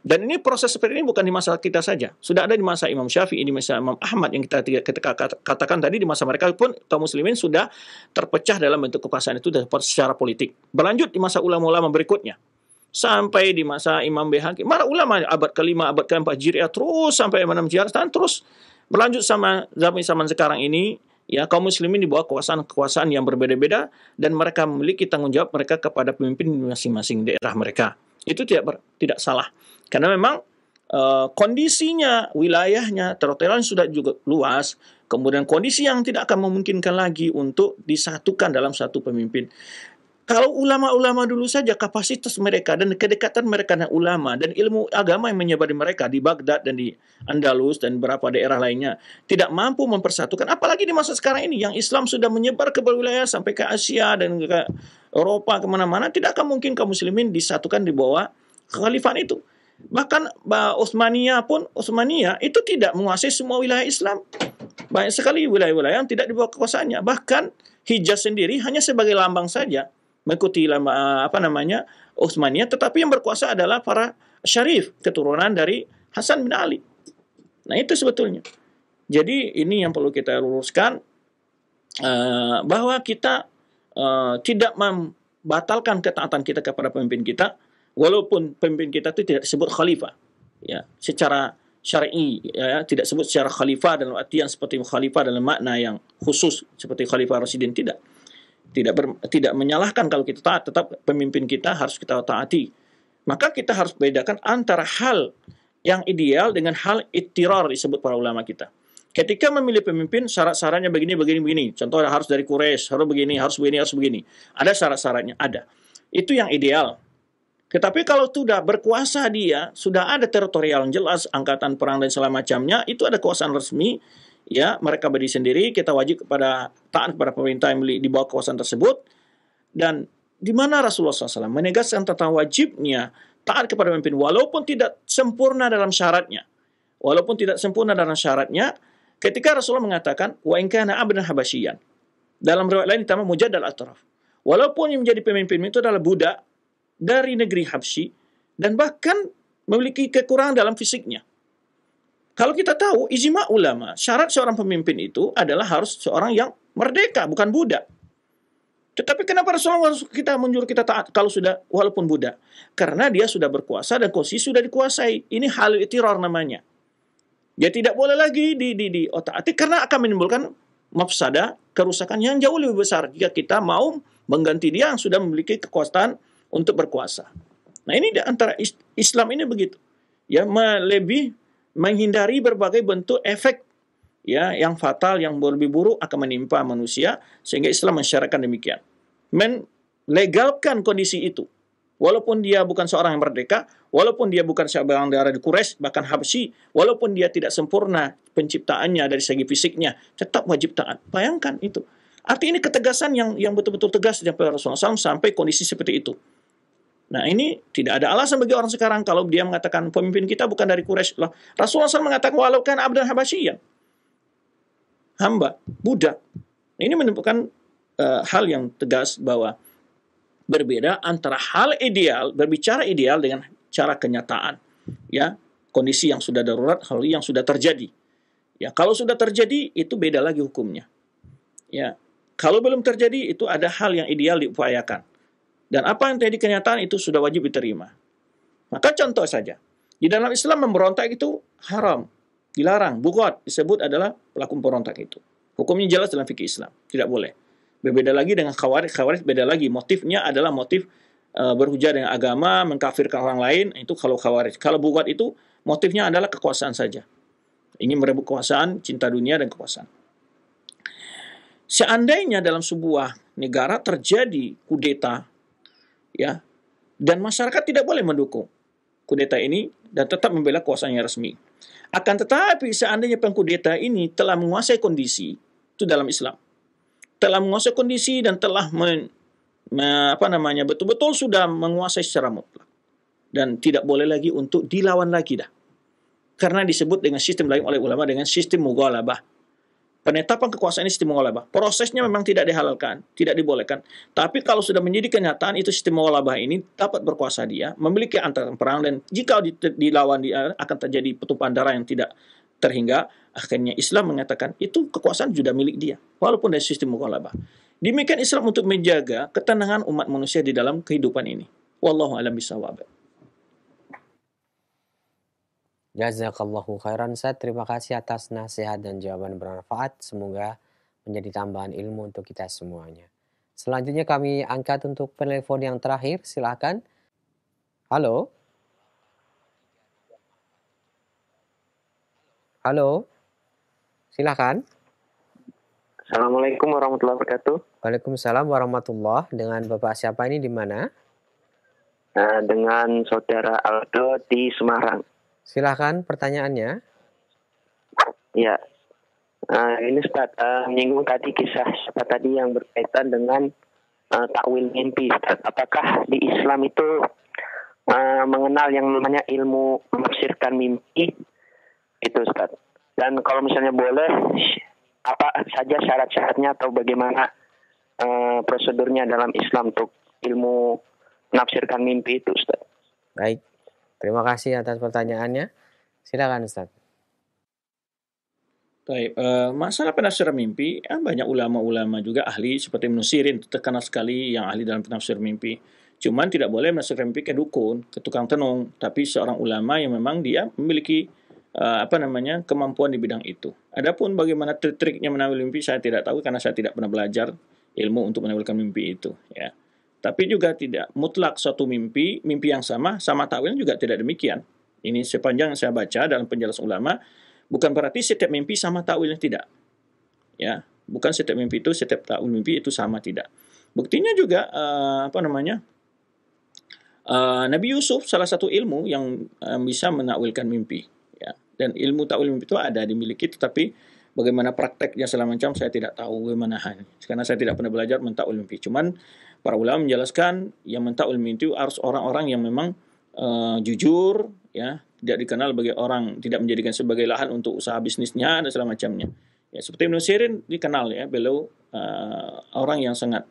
Dan ini proses seperti ini bukan di masa kita saja. Sudah ada di masa Imam Syafi'i, di masa Imam Ahmad yang kita katakan tadi, di masa mereka pun kaum muslimin sudah terpecah dalam bentuk kekuasaan itu secara politik. Berlanjut di masa ulama-ulama berikutnya. Sampai di masa Imam Baihaqi. Para ulama abad ke-5, abad ke-4 Hijriah terus sampai Imam Hijriah terus berlanjut sama zaman sekarang ini. Ya, kaum muslimin di bawah kekuasaan yang berbeda-beda dan mereka memiliki tanggung jawab mereka kepada pemimpin masing-masing daerah mereka. Itu tidak salah. Karena memang kondisinya, wilayahnya, teritorialnya sudah juga luas. Kemudian kondisi yang tidak akan memungkinkan lagi untuk disatukan dalam satu pemimpin. Kalau ulama-ulama dulu saja kapasitas mereka dan kedekatan mereka dengan ulama dan ilmu agama yang menyebar di mereka di Baghdad dan di Andalus dan beberapa daerah lainnya tidak mampu mempersatukan, apalagi di masa sekarang ini yang Islam sudah menyebar ke wilayah sampai ke Asia dan ke Eropa, kemana-mana, tidak akan mungkin kaum muslimin disatukan di bawah kekhalifahan itu. Bahkan Utsmaniyah itu tidak menguasai semua wilayah Islam. Banyak sekali wilayah-wilayah yang tidak di bawah kekuasaannya. Bahkan Hijaz sendiri hanya sebagai lambang saja mengikuti Utsmaniyah, tetapi yang berkuasa adalah para syarif, keturunan dari Hasan bin Ali. Nah, itu sebetulnya. Jadi ini yang perlu kita luruskan, bahwa kita tidak membatalkan ketaatan kita kepada pemimpin kita, walaupun pemimpin kita itu tidak disebut khalifah. Ya, secara syar'i ya, tidak disebut secara khalifah dalam artian seperti khalifah dalam makna yang khusus seperti khalifah Rasyidin, tidak menyalahkan kalau kita taat, tetap pemimpin kita harus kita taati. Maka kita harus bedakan antara hal yang ideal dengan hal ittirar disebut para ulama kita. Ketika memilih pemimpin, syarat-syaratnya begini. Contohnya harus dari Quraisy, harus begini. Ada syarat-syaratnya, ada. Itu yang ideal. Tetapi kalau sudah berkuasa dia, sudah ada teritorial yang jelas, angkatan perang dan segala macamnya, itu ada kekuasaan resmi, ya mereka berdiri sendiri, kita wajib taat kepada pemerintah yang di bawah kekuasaan tersebut. Dan di mana Rasulullah SAW menegaskan tentang wajibnya taat kepada pemimpin, walaupun tidak sempurna dalam syaratnya. Walaupun tidak sempurna dalam syaratnya, ketika Rasulullah mengatakan, wa in kana abdan habasyian. Dalam riwayat lain ditambah mujaddal atraf. Walaupun yang menjadi pemimpin itu adalah budak dari negeri Habsyi dan bahkan memiliki kekurangan dalam fisiknya. Kalau kita tahu, ijma ulama, syarat seorang pemimpin itu adalah harus seorang yang merdeka, bukan budak. Tetapi kenapa Rasulullah kita menyuruh kita taat kalau sudah walaupun budak? Karena dia sudah berkuasa dan posisi sudah dikuasai. Ini halul itiror namanya. Dia tidak boleh lagi diotak-atik karena akan menimbulkan mafsadah, kerusakan yang jauh lebih besar jika kita mau mengganti dia yang sudah memiliki kekuasaan untuk berkuasa. Nah, ini antara Islam ini begitu. Ya, lebih menghindari berbagai bentuk efek ya yang fatal, yang lebih buruk akan menimpa manusia, sehingga Islam mensyaratkan demikian. Melegalkan kondisi itu. Walaupun dia bukan seorang yang merdeka, walaupun dia bukan seorang darah di Quraisy, bahkan Habsyi, walaupun dia tidak sempurna penciptaannya dari segi fisiknya, tetap wajib taat. Bayangkan itu. Arti ini ketegasan yang betul-betul tegas dari Rasulullah SAW sampai kondisi seperti itu. Nah, ini tidak ada alasan bagi orang sekarang kalau dia mengatakan pemimpin kita bukan dari Quraisy. Rasulullah SAW mengatakan walau kan abdan habasyian. Hamba, budak. Ini menunjukkan hal yang tegas bahwa berbeda antara hal ideal, berbicara ideal dengan cara kenyataan. Ya, kondisi yang sudah darurat, hal yang sudah terjadi. Ya, kalau sudah terjadi itu beda lagi hukumnya. Ya, kalau belum terjadi itu ada hal yang ideal diupayakan. Dan apa yang terjadi kenyataan itu sudah wajib diterima. Maka contoh saja, di dalam Islam memberontak itu haram, dilarang, bugot disebut adalah pelaku pemberontak itu. Hukumnya jelas dalam fikih Islam, tidak boleh. Berbeda lagi dengan khawarij, beda lagi. Motifnya adalah motif berhujah dengan agama, mengkafirkan orang lain, itu kalau khawarij. Kalau bugot itu motifnya adalah kekuasaan saja. Ingin merebut kekuasaan, cinta dunia dan kekuasaan. Seandainya dalam sebuah negara terjadi kudeta, ya, dan masyarakat tidak boleh mendukung kudeta ini dan tetap membela kekuasaan yang resmi. Akan tetapi seandainya pengkudeta ini telah menguasai kondisi, itu dalam Islam, telah menguasai kondisi dan telah betul-betul sudah menguasai secara mutlak dan tidak boleh lagi untuk dilawan lagi dah. Karena disebut dengan sistem lain oleh ulama dengan sistem mughalabah. Penetapan kekuasaan ini sistem mughalabah. Prosesnya memang tidak dihalalkan, tidak dibolehkan. Tapi kalau sudah menjadi kenyataan itu sistem mughalabah ini dapat berkuasa dia, memiliki angkatan perang dan jika dilawan dia akan terjadi pertumpahan darah yang tidak terhingga. Akhirnya Islam mengatakan itu kekuasaan sudah milik dia, walaupun dari sistem mughalabah. Demikian Islam untuk menjaga ketenangan umat manusia di dalam kehidupan ini. Wallahu a'lam bishawab. Jazakallahu khairan Ustaz. Terima kasih atas nasihat dan jawaban bermanfaat. Semoga menjadi tambahan ilmu untuk kita semuanya. Selanjutnya kami angkat untuk telepon yang terakhir. Silakan. Halo. Halo. Silakan. Assalamualaikum warahmatullahi wabarakatuh. Waalaikumsalam warahmatullahi. Dengan Bapak siapa ini di mana? Dengan Saudara Aldo di Semarang. Silakan pertanyaannya. Ya, ini Ustaz, menyinggung tadi kisah siapa tadi yang berkaitan dengan takwil mimpi, Ustaz. Apakah di Islam itu mengenal yang namanya ilmu menafsirkan mimpi itu, Ustaz? Dan kalau misalnya boleh, apa saja syarat-syaratnya atau bagaimana prosedurnya dalam Islam untuk ilmu menafsirkan mimpi itu, Ustaz? Baik. Terima kasih atas pertanyaannya. Silakan Ustaz. Baik, masalah penafsiran mimpi, banyak ulama-ulama juga ahli seperti Ibnu Sirin terkenal sekali yang ahli dalam penafsir mimpi. Cuman tidak boleh menafsirkan mimpi ke dukun, ke tukang tenung, tapi seorang ulama yang memang dia memiliki kemampuan di bidang itu. Adapun bagaimana trik-triknya menawil mimpi saya tidak tahu karena saya tidak pernah belajar ilmu untuk menawilkan mimpi itu, ya. Tapi juga tidak mutlak suatu mimpi yang sama takwil juga tidak demikian. Ini sepanjang yang saya baca dalam penjelasan ulama, bukan berarti setiap mimpi sama takwilnya, tidak. Ya, bukan setiap takwil mimpi itu sama, tidak. Buktinya juga Nabi Yusuf salah satu ilmu yang bisa menakwilkan mimpi, ya. Dan ilmu takwil mimpi itu ada dimiliki, tetapi bagaimana prakteknya segala macam saya tidak tahu bagaimana hal. Karena saya tidak pernah belajar mentakwil mimpi. Cuman para ulama menjelaskan yang mentakwil mimpi itu harus orang-orang yang memang jujur, ya, tidak dikenal sebagai orang, tidak menjadikan sebagai lahan untuk usaha bisnisnya dan segala macamnya. Ya, seperti Ibnu Sirin dikenal, ya, beliau orang yang sangat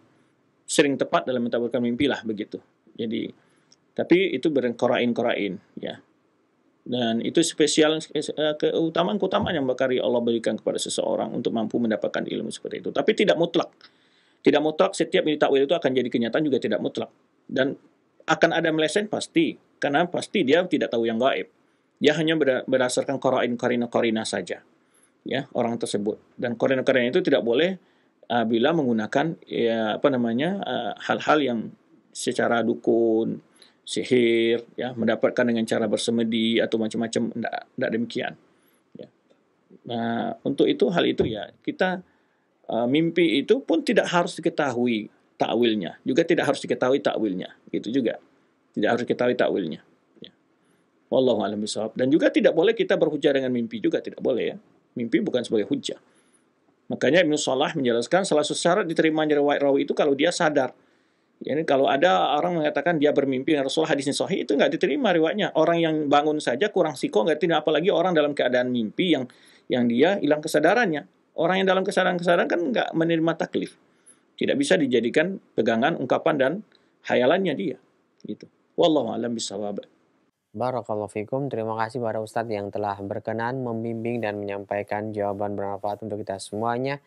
sering tepat dalam mentakwilkan mimpi lah begitu. Jadi, tapi itu berkorain, ya. Dan itu spesial keutamaan yang bakari Allah berikan kepada seseorang untuk mampu mendapatkan ilmu seperti itu. Tapi tidak mutlak. Tidak mutlak setiap mimpi takwil itu akan jadi kenyataan, juga tidak mutlak. Dan akan ada meleset pasti, karena pasti dia tidak tahu yang gaib. Dia hanya berdasarkan korina saja, ya, orang tersebut. Dan korina itu tidak boleh bila menggunakan, ya, hal-hal yang secara dukun, sihir, ya, mendapatkan dengan cara bersemedi atau macam-macam, tidak demikian, ya. Nah, untuk itu hal itu, ya, kita mimpi itu pun tidak harus diketahui takwilnya, juga tidak harus diketahui takwilnya, gitu juga, tidak harus diketahui takwilnya, ya. Wallahu a'lam bishawab. Dan juga tidak boleh kita berhujah dengan mimpi, juga tidak boleh, ya. Mimpi bukan sebagai hujah. Makanya Ibnu Salah menjelaskan salah satu syarat diterimanya riwayat rawi itu kalau dia sadar. Yani kalau ada orang mengatakan dia bermimpi dengan Rasulullah, hadisnya sahih, itu nggak diterima riwayatnya. Orang yang bangun saja kurang siko, nggak tidak, apalagi orang dalam keadaan mimpi yang dia hilang kesadarannya. Orang yang dalam kesadaran kan nggak menerima taklif, tidak bisa dijadikan pegangan, ungkapan dan hayalannya dia. Gitu. Wallahu a'lam bishawab. Barakallahu fikum. Terima kasih para Ustadz yang telah berkenan membimbing dan menyampaikan jawaban bermanfaat untuk kita semuanya.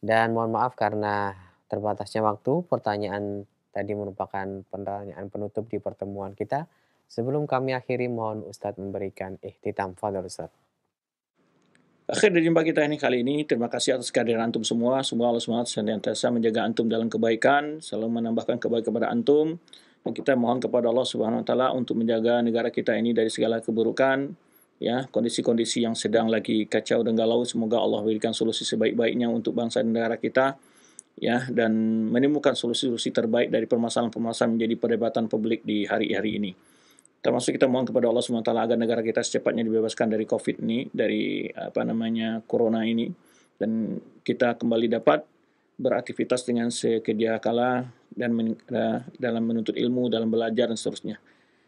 Dan mohon maaf karena terbatasnya waktu, pertanyaan tadi merupakan pertanyaan penutup di pertemuan kita. Sebelum kami akhiri, mohon Ustadz memberikan ihtitam. Fadhil Ustadz. Akhir dari jumpa kita ini kali ini, terima kasih atas kehadiran antum semua. Semoga Allah SWT senantiasa menjaga antum dalam kebaikan, selalu menambahkan kebaikan kepada antum. Dan kita mohon kepada Allah Subhanahu Wa Taala untuk menjaga negara kita ini dari segala keburukan, ya, kondisi-kondisi yang sedang lagi kacau dan galau. Semoga Allah berikan solusi sebaik-baiknya untuk bangsa dan negara kita, ya, dan menemukan solusi-solusi terbaik dari permasalahan-permasalahan menjadi perdebatan publik di hari-hari ini. Termasuk kita mohon kepada Allah SWT agar negara kita secepatnya dibebaskan dari COVID ini, dari corona ini, dan kita kembali dapat beraktivitas dengan sekedia kala dan dalam menuntut ilmu, dalam belajar dan seterusnya.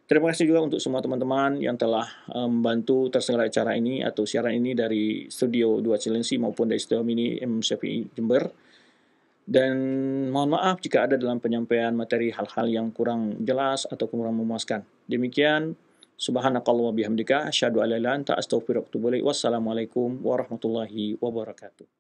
Terima kasih juga untuk semua teman-teman yang telah membantu terselenggara acara ini atau siaran ini dari studio 2 Cilengsi maupun dari studio mini Imam Syafi'i Jember. Dan mohon maaf jika ada dalam penyampaian materi hal-hal yang kurang jelas atau kurang memuaskan. Demikian, subhanakallah wa bihamdika, asyhadu an la ilaha illa anta astaghfiruka wa atubu ilaik. Wassalamualaikum warahmatullahi wabarakatuh.